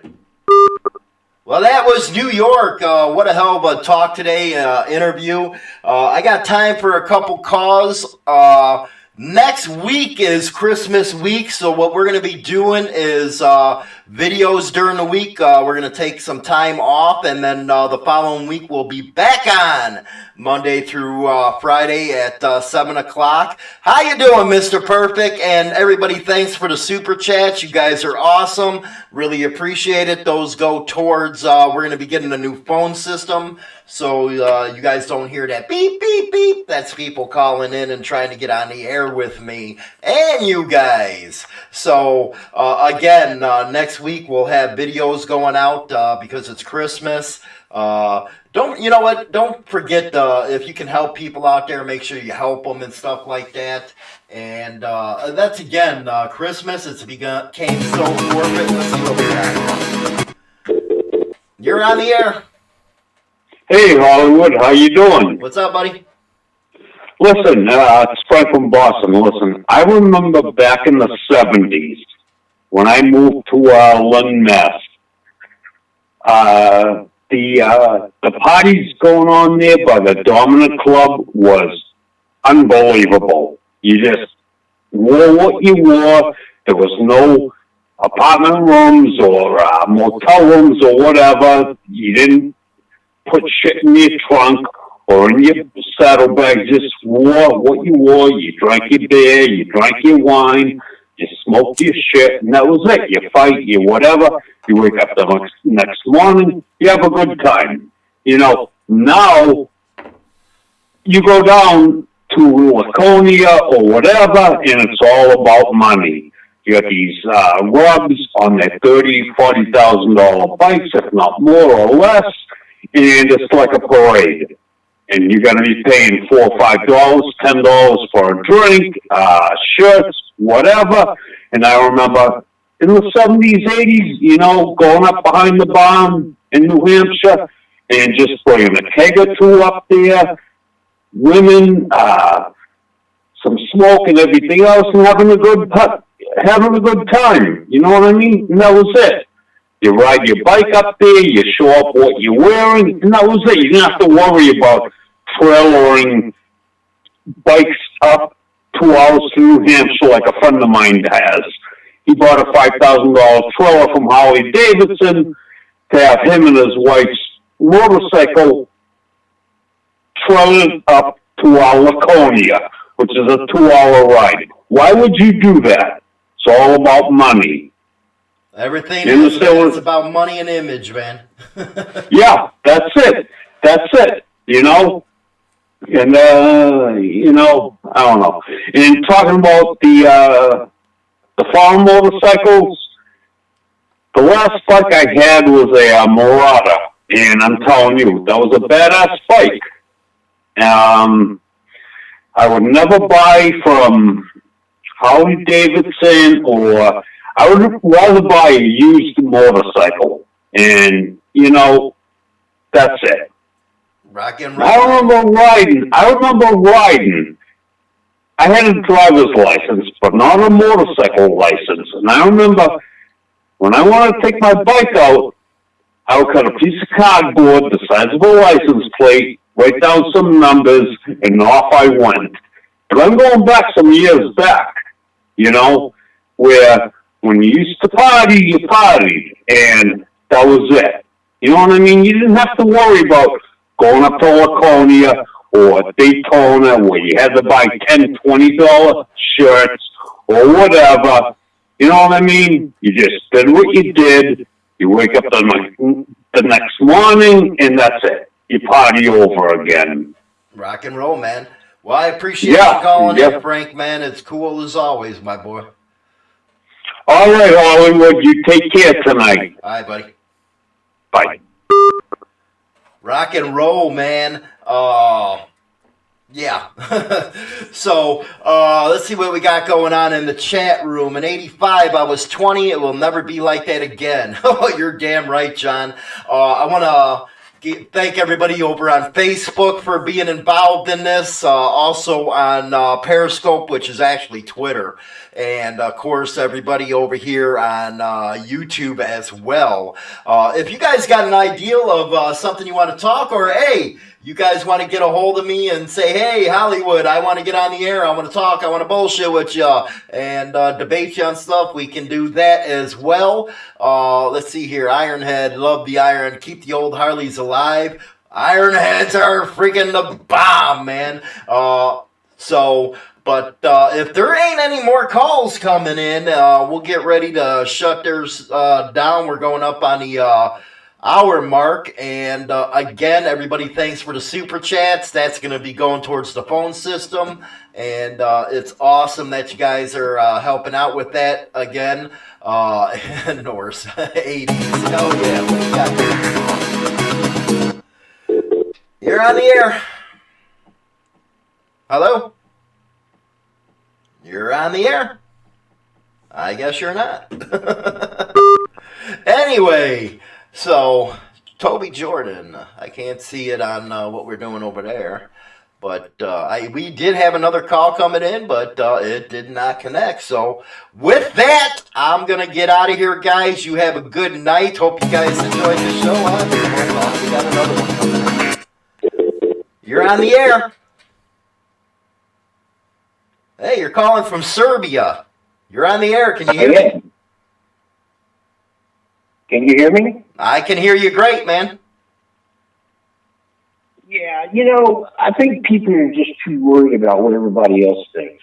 Well, that was New York. What a hell of a talk today, interview. I got time for a couple calls. Next week is Christmas week, so what we're going to be doing is videos during the week. We're going to take some time off, and then the following week we'll be back on Monday through Friday at 7 o'clock. How you doing, Mr. Perfect? And everybody, thanks for the super chats. You guys are awesome. Really appreciate it. Those go towards, we're going to be getting a new phone system, so you guys don't hear that beep, beep, beep. That's people calling in and trying to get on the air with me and you guys. So again, next week we'll have videos going out because it's Christmas. Don't forget, if you can help people out there, make sure you help them and stuff like that. And that's again Christmas. It's became so morbid. Let's see what we got. You're on the air. Hey Hollywood, how you doing? What's up, buddy? Listen, it's Frank from Boston. Listen, I remember back in the 70s when I moved to Lynn, Mass. The parties going on there by the Dominant Club was unbelievable. You just wore what you wore. There was no apartment rooms or motel rooms or whatever. You didn't put shit in your trunk or in your saddlebag. Just wore what you wore. You drank your beer, you drank your wine, you smoked your shit, and that was it. You fight, you whatever. You wake up the next morning, you have a good time. You know, now you go down to Laconia or whatever, and it's all about money. You got these rubs on their $30,000-$40,000 bikes, if not more or less, and it's like a parade. And you're going to be paying $4 or $5, $10 for a drink, shirts, whatever. And I remember in the 70s, 80s, you know, going up behind the barn in New Hampshire and just bringing a keg or two up there, women, some smoke and everything else, and having a good time. You know what I mean? And that was it. You ride your bike up there, you show up what you're wearing, and that was it. You didn't have to worry about trailering bikes up 2 hours to New Hampshire like a friend of mine has. He bought a $5,000 trailer from Harley Davidson to have him and his wife's motorcycle trailered up to Laconia, which is a 2-hour ride. Why would you do that? It's all about money. Everything is about money and image, man. Yeah, that's it. That's it. You know? And, you know, I don't know. And talking about the farm motorcycles, the last bike I had was a Marauder. And I'm telling you, that was a badass bike. I would never buy from Harley Davidson, or I would rather buy a used motorcycle. And, you know, that's it. Rock and roll. I remember riding. I had a driver's license, but not a motorcycle license. And I remember when I wanted to take my bike out, I would cut a piece of cardboard the size of a license plate, write down some numbers, and off I went. But I'm going back some years back, you know, where when you used to party, you partied, and that was it. You know what I mean? You didn't have to worry about going up to Laconia or Daytona where you had to buy $10, $20 shirts or whatever. You know what I mean? You just did what you did. You wake up the next morning, and that's it. You party over again. Rock and roll, man. Well, I appreciate you calling in, Frank, man. It's cool as always, my boy. All right, Hollywood. You take care tonight. All right, buddy. Bye. Rock and roll, man. Yeah. So, let's see what we got going on in the chat room. In 85, I was 20. It will never be like that again. Oh, you're damn right, John. I want to thank everybody over on Facebook for being involved in this. Also on Periscope, which is actually Twitter. And, of course, everybody over here on YouTube as well. If you guys got an idea of something you want to talk, or, hey, you guys want to get a hold of me and say, hey, Hollywood, I want to get on the air, I want to talk, I want to bullshit with you, and debate you on stuff, we can do that as well. Let's see here. Ironhead, love the iron. Keep the old Harleys alive. Ironheads are freaking the bomb, man. But if there ain't any more calls coming in, we'll get ready to shut theirs down. We're going up on the hour mark. And again, everybody, thanks for the super chats. That's going to be going towards the phone system. And it's awesome that you guys are helping out with that again. Norse 80s. Oh, yeah. What you got there? You're on the air. Hello? You're on the air. I guess you're not. Anyway, so Toby Jordan, I can't see it on what we're doing over there, but we did have another call coming in, but it did not connect. So with that, I'm gonna get out of here, guys. You have a good night. Hope you guys enjoyed the show. We got another one coming in. You're on the air. Hey, you're calling from Serbia. You're on the air. Can you hear me? Can you hear me? I can hear you great, man. Yeah, I think people are just too worried about what everybody else thinks.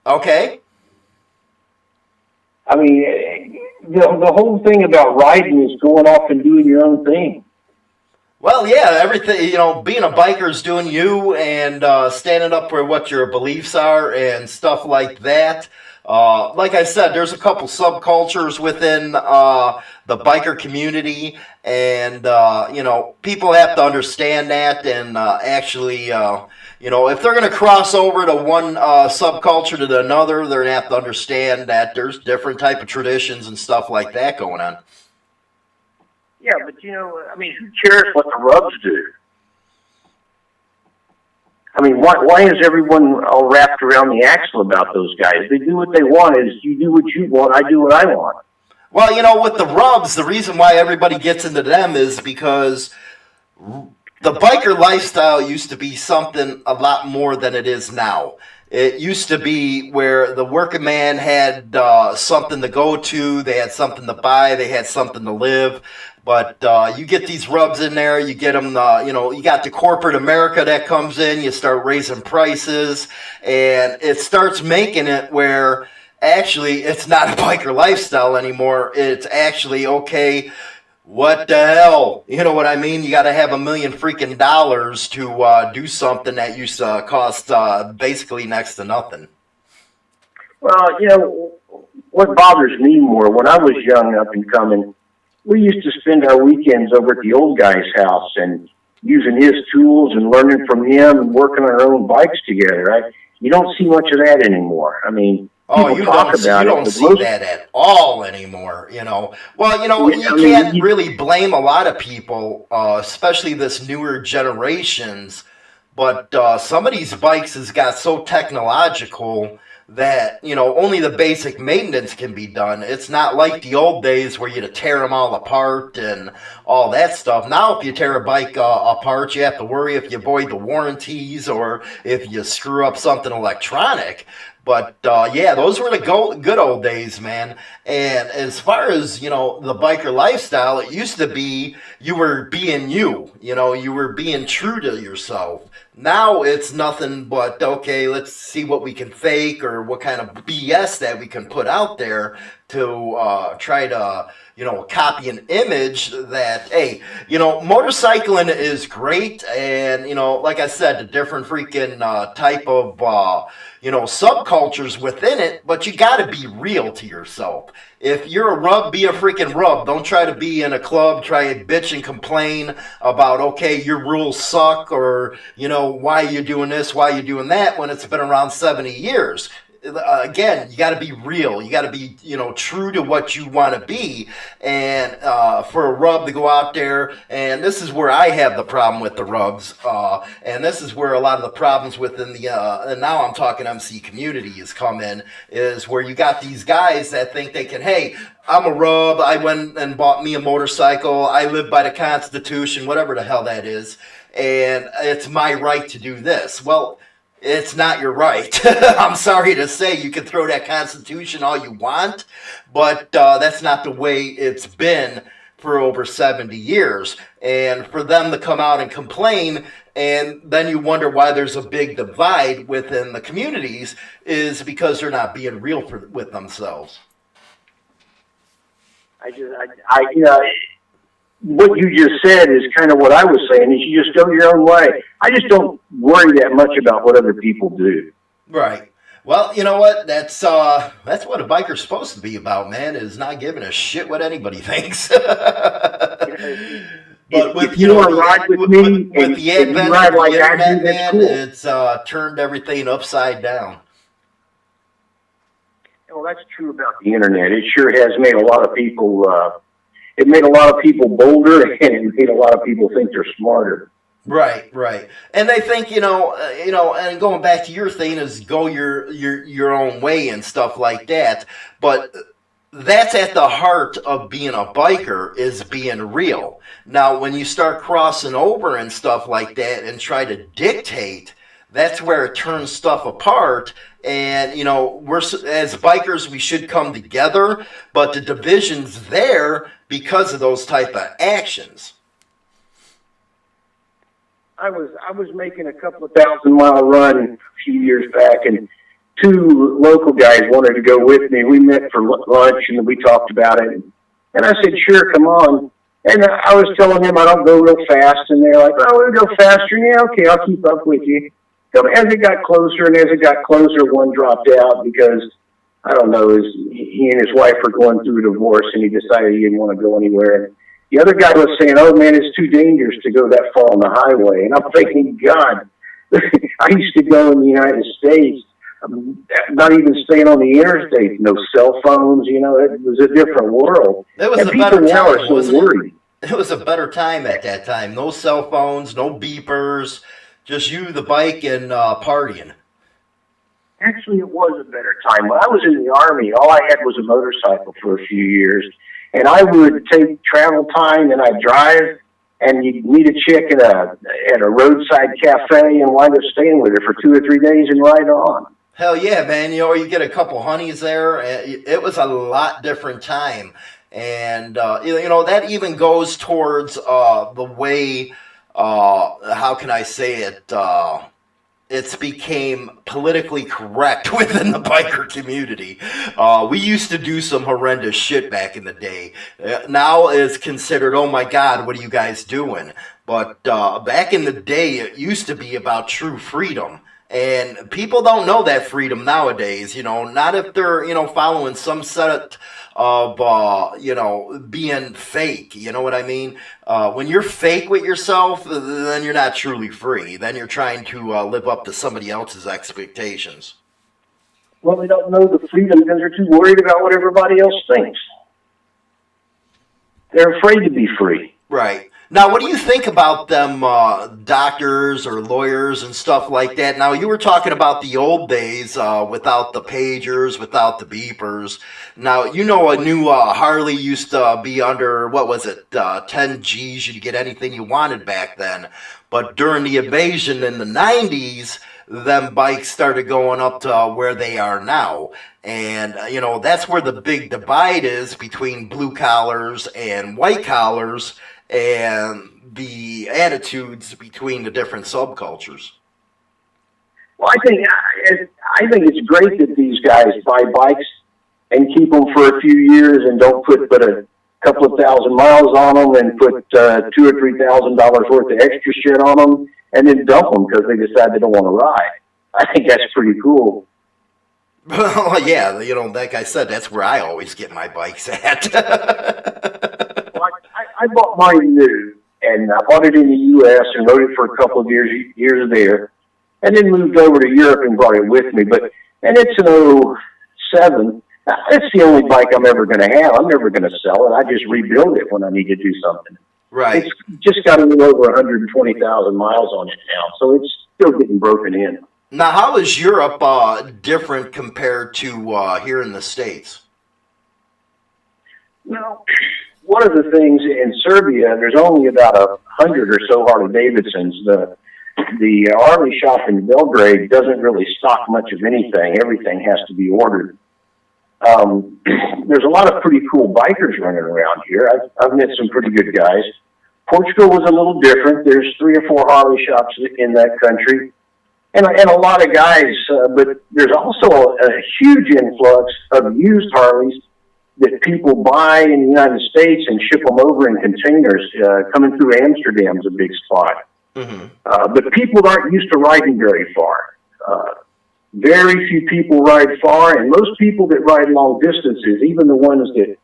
Okay. I mean, the whole thing about riding is going off and doing your own thing. Well, yeah, everything, being a biker is doing you and standing up for what your beliefs are and stuff like that. Like I said, there's a couple subcultures within the biker community, and, people have to understand that and actually, if they're going to cross over to one subculture to another, they're going to have to understand that there's different type of traditions and stuff like that going on. Yeah, but who cares what the rubs do? I mean, why is everyone all wrapped around the axle about those guys? They do what they want. Is you do what you want, I do what I want. Well, with the rubs, the reason why everybody gets into them is because the biker lifestyle used to be something a lot more than it is now. It used to be where the working man had something to go to, they had something to buy, they had something to live. But you get these rubs in there, you get them, you got the corporate America that comes in, you start raising prices, and it starts making it where actually it's not a biker lifestyle anymore. It's actually, okay, what the hell? You know what I mean? You got to have $1 million freaking dollars to do something that used to cost basically next to nothing. Well, what bothers me more, when I was young up and coming, we used to spend our weekends over at the old guy's house and using his tools and learning from him and working on our own bikes together. You don't see much of that anymore. I mean, you don't see that at all anymore, Well, you can't really blame a lot of people, especially this newer generations, but some of these bikes has got so technological that, only the basic maintenance can be done. It's not like the old days where you'd tear them all apart and all that stuff. Now, if you tear a bike apart, you have to worry if you void the warranties or if you screw up something electronic. But, yeah, those were the good old days, man. And as far as, the biker lifestyle, it used to be you were being you. You were being true to yourself. Now it's nothing but, okay, let's see what we can fake or what kind of BS that we can put out there to try to, copy an image that, hey, motorcycling is great. And, like I said, the different freaking type of, subcultures within it, but you got to be real to yourself. If you're a rub, be a freaking rub. Don't try to be in a club, try to bitch and complain about, okay, your rules suck, or, why are you doing this, why are you doing that, when it's been around 70 years. Again, you got to be real. You got to be, true to what you want to be. And for a rub to go out there, and this is where I have the problem with the rubs, and this is where a lot of the problems within the, and now I'm talking MC community has come in, is where you got these guys that think they can, hey, I'm a rub. I went and bought me a motorcycle. I live by the Constitution, whatever the hell that is. And it's my right to do this. Well, it's not your right. I'm sorry to say, you can throw that Constitution all you want, but that's not the way it's been for over 70 years. And for them to come out and complain, and then you wonder why there's a big divide within the communities, is because they're not being real with themselves. What you just said is kind of what I was saying, is you just go your own way. I just don't worry that much about what other people do. Right. Well, you know what? That's what a biker's supposed to be about, man, is not giving a shit what anybody thinks. But with, if you want to ride with me, with the advent of the internet, man, cool. It's turned everything upside down. Well, that's true about the internet. It sure has made a lot of people. It made a lot of people bolder, and it made a lot of people think they're smarter. Right, right. And they think, and going back to your thing is go your own way and stuff like that. But that's at the heart of being a biker, is being real. Now, when you start crossing over and stuff like that and try to dictate, that's where it turns stuff apart. And, we're, as bikers, we should come together, but the division's there because of those type of actions. I was making a couple of 1,000-mile run a few years back, and two local guys wanted to go with me. We met for lunch, and we talked about it. And I said, sure, come on. And I was telling him I don't go real fast, and they're like, oh, we'll go faster. Yeah, okay, I'll keep up with you. So as it got closer, one dropped out because, I don't know, he and his wife were going through a divorce, and he decided he didn't want to go anywhere. The other guy was saying, oh, man, it's too dangerous to go that far on the highway. And I'm thinking, God, I used to go in the United States, not even staying on the interstate, no cell phones, it was a different world. It was a better time, wasn't it? It was a better time at that time. No cell phones, no beepers, just you, the bike, and partying. Actually, it was a better time. When I was in the Army, all I had was a motorcycle for a few years. And I would take travel time, and I'd drive, and you'd meet a chick at a roadside cafe and wind up staying with her for 2 or 3 days and ride on. Hell yeah, man. You get a couple honeys there. It was a lot different time. And, that even goes towards the way, how can I say it, it's became politically correct within the biker community. We used to do some horrendous shit back in the day. Now it's considered, oh my God, what are you guys doing? But back in the day, it used to be about true freedom. And people don't know that freedom nowadays, not if they're, following some set of, being fake, you know what I mean? When you're fake with yourself, then you're not truly free. Then you're trying to live up to somebody else's expectations. Well, they don't know the freedom because they're too worried about what everybody else thinks. They're afraid to be free. Right. Now, what do you think about them doctors or lawyers and stuff like that? Now, you were talking about the old days without the pagers, without the beepers. Now, a new Harley used to be under, 10 G's. You could get anything you wanted back then. But during the invasion in the 90s, them bikes started going up to where they are now. And, that's where the big divide is between blue collars and white collars, and the attitudes between the different subcultures. Well, I think it's great that these guys buy bikes and keep them for a few years and don't put but a couple of 1,000 miles on them and put $2,000 or $3,000 worth of extra shit on them and then dump them because they decide they don't want to ride. I think that's pretty cool. Well, yeah, like I said, that's where I always get my bikes at. I bought mine new, and I bought it in the U.S. and rode it for a couple of years there, and then moved over to Europe and brought it with me. And it's an 07. It's the only bike I'm ever going to have. I'm never going to sell it. I just rebuild it when I need to do something. Right. It's just got a little over 120,000 miles on it now, so it's still getting broken in. Now, how is Europe different compared to here in the States? Now, one of the things in Serbia, there's only about 100 or so Harley Davidsons. The Harley shop in Belgrade doesn't really stock much of anything. Everything has to be ordered. There's a lot of pretty cool bikers running around here. I've met some pretty good guys. Portugal was a little different. There's 3 or 4 Harley shops in that country, and a lot of guys. But there's also a huge influx of used Harleys that people buy in the United States and ship them over in containers. Coming through Amsterdam's a big spot. Mm-hmm. But people aren't used to riding very far. Very few people ride far, and most people that ride long distances, even the ones that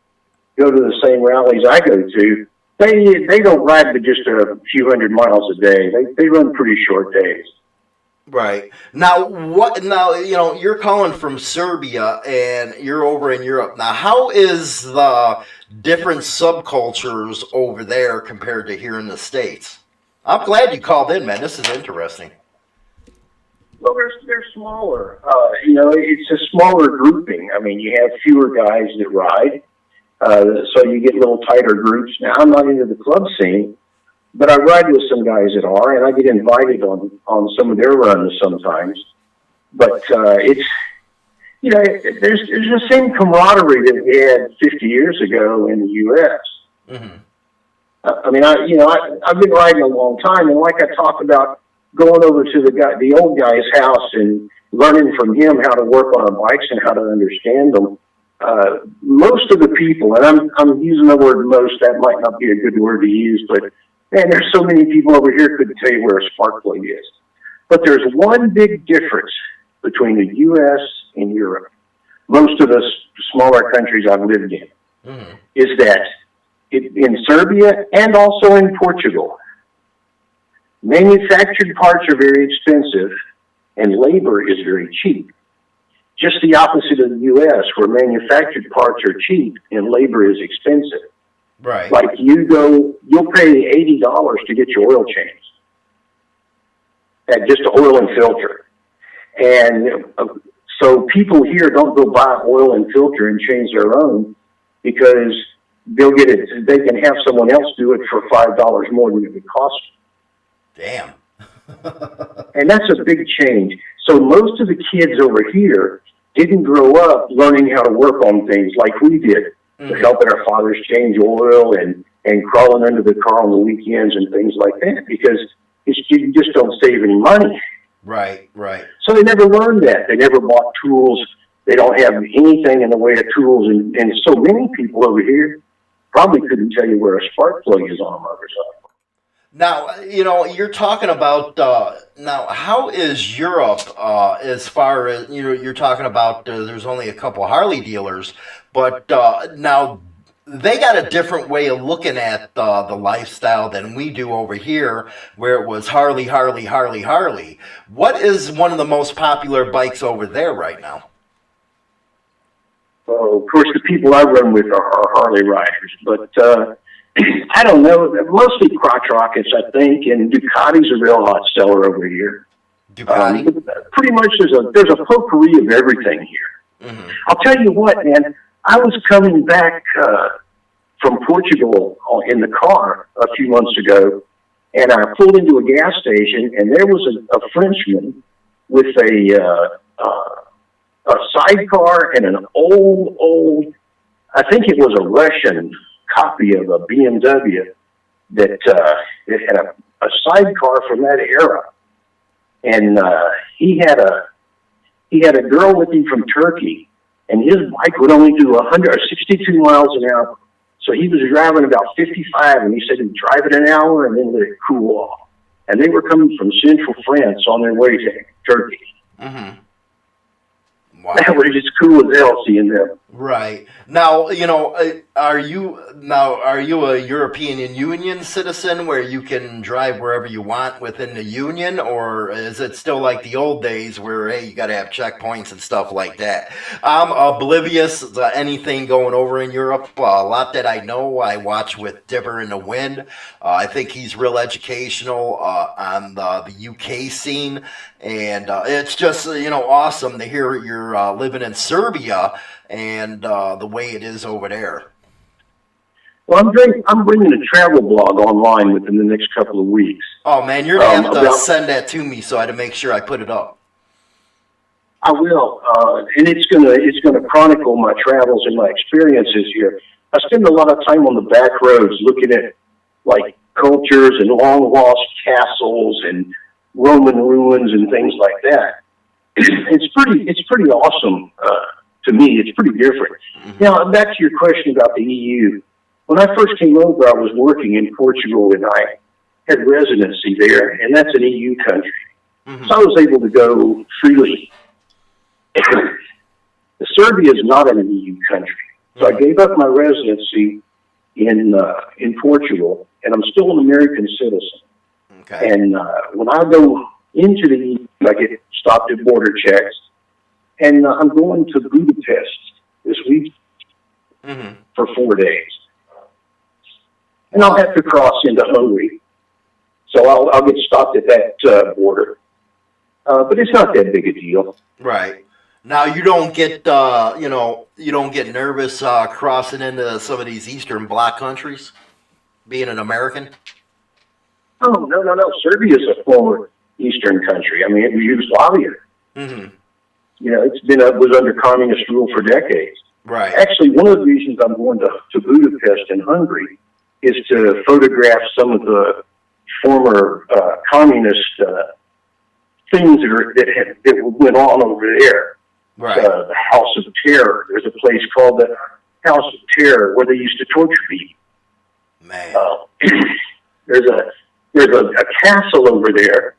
go to the same rallies I go to, they don't ride but just a few hundred miles a day. They run pretty short days. Right. Now, you're calling from Serbia and you're over in Europe. Now, how is the different subcultures over there compared to here in the States? I'm glad you called in, man. This is interesting. Well, they're smaller. It's a smaller grouping. I mean, you have fewer guys that ride, so you get little tighter groups. Now, I'm not into the club scene, but I ride with some guys that are, and I get invited on some of their runs sometimes. But there's the same camaraderie that we had 50 years ago in the U.S. Mm-hmm. I've been riding a long time, and like I talked about, going over to the old guy's house and learning from him how to work on our bikes and how to understand them. Most of the people, and I'm using the word most, that might not be a good word to use, but man, there's so many people over here couldn't tell you where a spark plug is. But there's one big difference between the U.S. and Europe. Most of the smaller countries I've lived in is that in Serbia and also in Portugal, manufactured parts are very expensive and labor is very cheap. Just the opposite of the U.S., where manufactured parts are cheap and labor is expensive. Right. Like you'll pay $80 to get your oil changed. Just oil and filter. And so people here don't go buy oil and filter and change their own because they'll get it. They can have someone else do it for $5 more than it would cost. Damn. And that's a big change. So most of the kids over here didn't grow up learning how to work on things like we did, helping our fathers change oil and crawling under the car on the weekends and things like that, because you just don't save any money. Right, right. So they never learned that. They never bought tools. They don't have anything in the way of tools. And so many people over here probably couldn't tell you where a spark plug is on a motorcycle. Now, you're talking about, now, how is Europe as far as, you're talking about there's only a couple Harley dealers, but now they got a different way of looking at the lifestyle than we do over here, where it was Harley, Harley, Harley, Harley. What is one of the most popular bikes over there right now? Well, of course, the people I run with are Harley riders, but I don't know, mostly crotch rockets, I think, and Ducati's a real hot seller over here. Ducati? Pretty much there's a potpourri of everything here. Mm-hmm. I'll tell you what, man, I was coming back from Portugal in the car a few months ago, and I pulled into a gas station, and there was a Frenchman with a sidecar and an old, I think it was a Russian copy of a BMW that it had a sidecar from that era, and he had a girl with him from Turkey, and his bike would only do 62 miles an hour. So he was driving about 55, and he said he'd drive it an hour and then let it cool off. And they were coming from central France on their way to Turkey. Mm-hmm. Wow. That was as cool as hell seeing them. Right. Now, are you a European Union citizen where you can drive wherever you want within the Union, or is it still like the old days where, hey, you got to have checkpoints and stuff like that? I'm oblivious to anything going over in Europe. A lot that I know, I watch with Dipper in the Wind. I think he's real educational on the UK scene, and it's just, awesome to hear you're living in Serbia and the way it is over there. Well, I'm bringing a travel blog online within the next couple of weeks. Oh man, you're gonna have to send that to me so I to make sure I put it up. I will, and it's gonna chronicle my travels and my experiences here. I spend a lot of time on the back roads looking at like cultures and long lost castles and Roman ruins and things like that. It's pretty awesome to me. It's pretty different. Now back to your question about the EU. When I first came over, I was working in Portugal and I had residency there, and that's an EU country. So I was able to go freely. Serbia is not an EU country. So I gave up my residency in Portugal, and I'm still an American citizen. Okay. And when I go into the EU, I get stopped at border checks, and I'm going to Budapest this week for 4 days. And I'll have to cross into Hungary. So I'll get stopped at that border. But it's not that big a deal. Right. Now you don't get you don't get nervous crossing into some of these Eastern Bloc countries, being an American. Oh no! Serbia is a former Eastern country. I mean, it was Yugoslavia. You know, it was under communist rule for decades. Right. Actually, one of the reasons I'm going to Budapest in Hungary is to photograph some of the former communist things that went on over there. Right. The House of Terror. There's a place called the House of Terror where they used to torture people. Man. There's a castle over there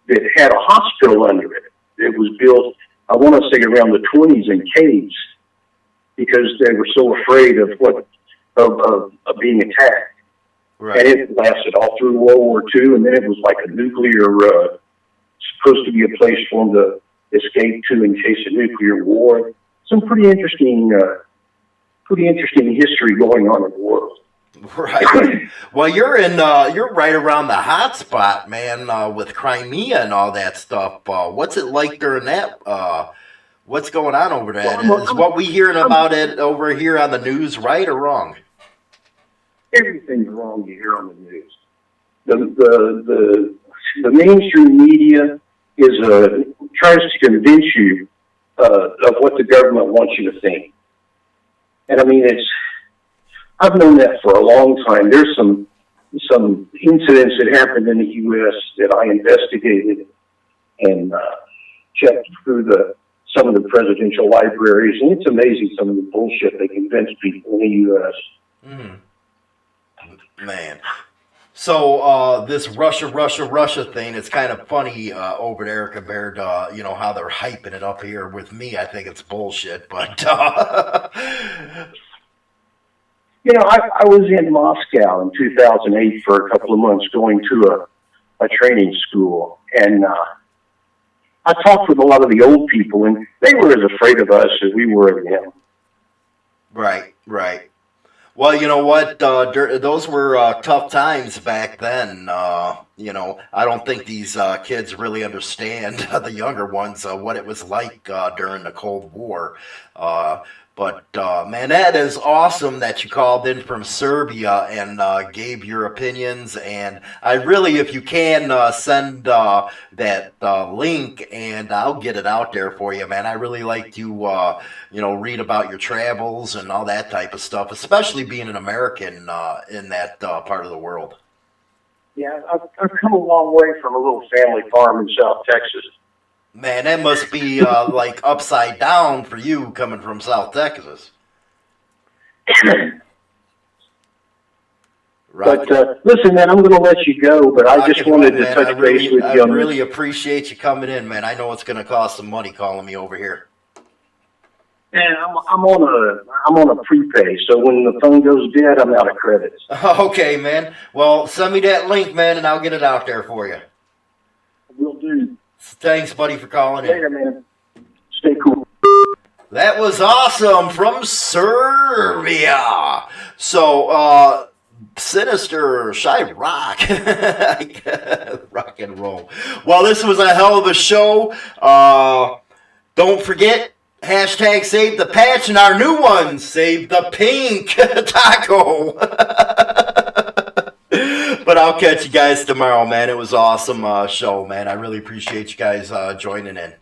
that had a hospital under it. It was built, I want to say, around the 20s in caves because they were so afraid of being attacked. Right. And it lasted all through World War II, and then it was like a nuclear, supposed to be a place for them to escape to in case of nuclear war. Some pretty interesting history going on in the world. Right. Well, you're right around the hot spot, man, with Crimea and all that stuff. What's it like during that? What's going on over there? Is what we hearing about it over here on the news right or wrong? Everything's wrong you hear on the news. The mainstream media tries to convince you of what the government wants you to think. And I mean, I've known that for a long time. There's some incidents that happened in the U.S. that I investigated and checked through some of the presidential libraries, and it's amazing some of the bullshit they convince people in the U.S. Man. So this Russia thing, it's kind of funny over there compared to how they're hyping it up here with me. I think it's bullshit, but I was in Moscow in 2008 for a couple of months going to a training school, and I talked with a lot of the old people, and they were as afraid of us as we were of them. Right. Well, you know what? Those were tough times back then. I don't think these kids really understand, the younger ones, what it was like during the Cold War. But man, that is awesome that you called in from Serbia and gave your opinions. And I really, if you can, send that link, and I'll get it out there for you, man. I really like to, read about your travels and all that type of stuff, especially being an American in that part of the world. Yeah, I've come a long way from a little family farm in South Texas. Man, that must be like upside down for you coming from South Texas. Right. But listen, man, I'm going to let you go, but I just wanted to touch base with you. I really appreciate you coming in, man. I know it's going to cost some money calling me over here. Man, I'm on a prepay, so when the phone goes dead, I'm out of credits. Okay, man. Well, send me that link, man, and I'll get it out there for you. Will do. Thanks, buddy, for calling in. Later, man. Stay cool. That was awesome from Serbia. So, Sinister, Shy Rock. Rock and roll. Well, this was a hell of a show. Don't forget, Hashtag save the patch and our new one, save the pink taco. But I'll catch you guys tomorrow, man. It was an awesome show, man. I really appreciate you guys joining in.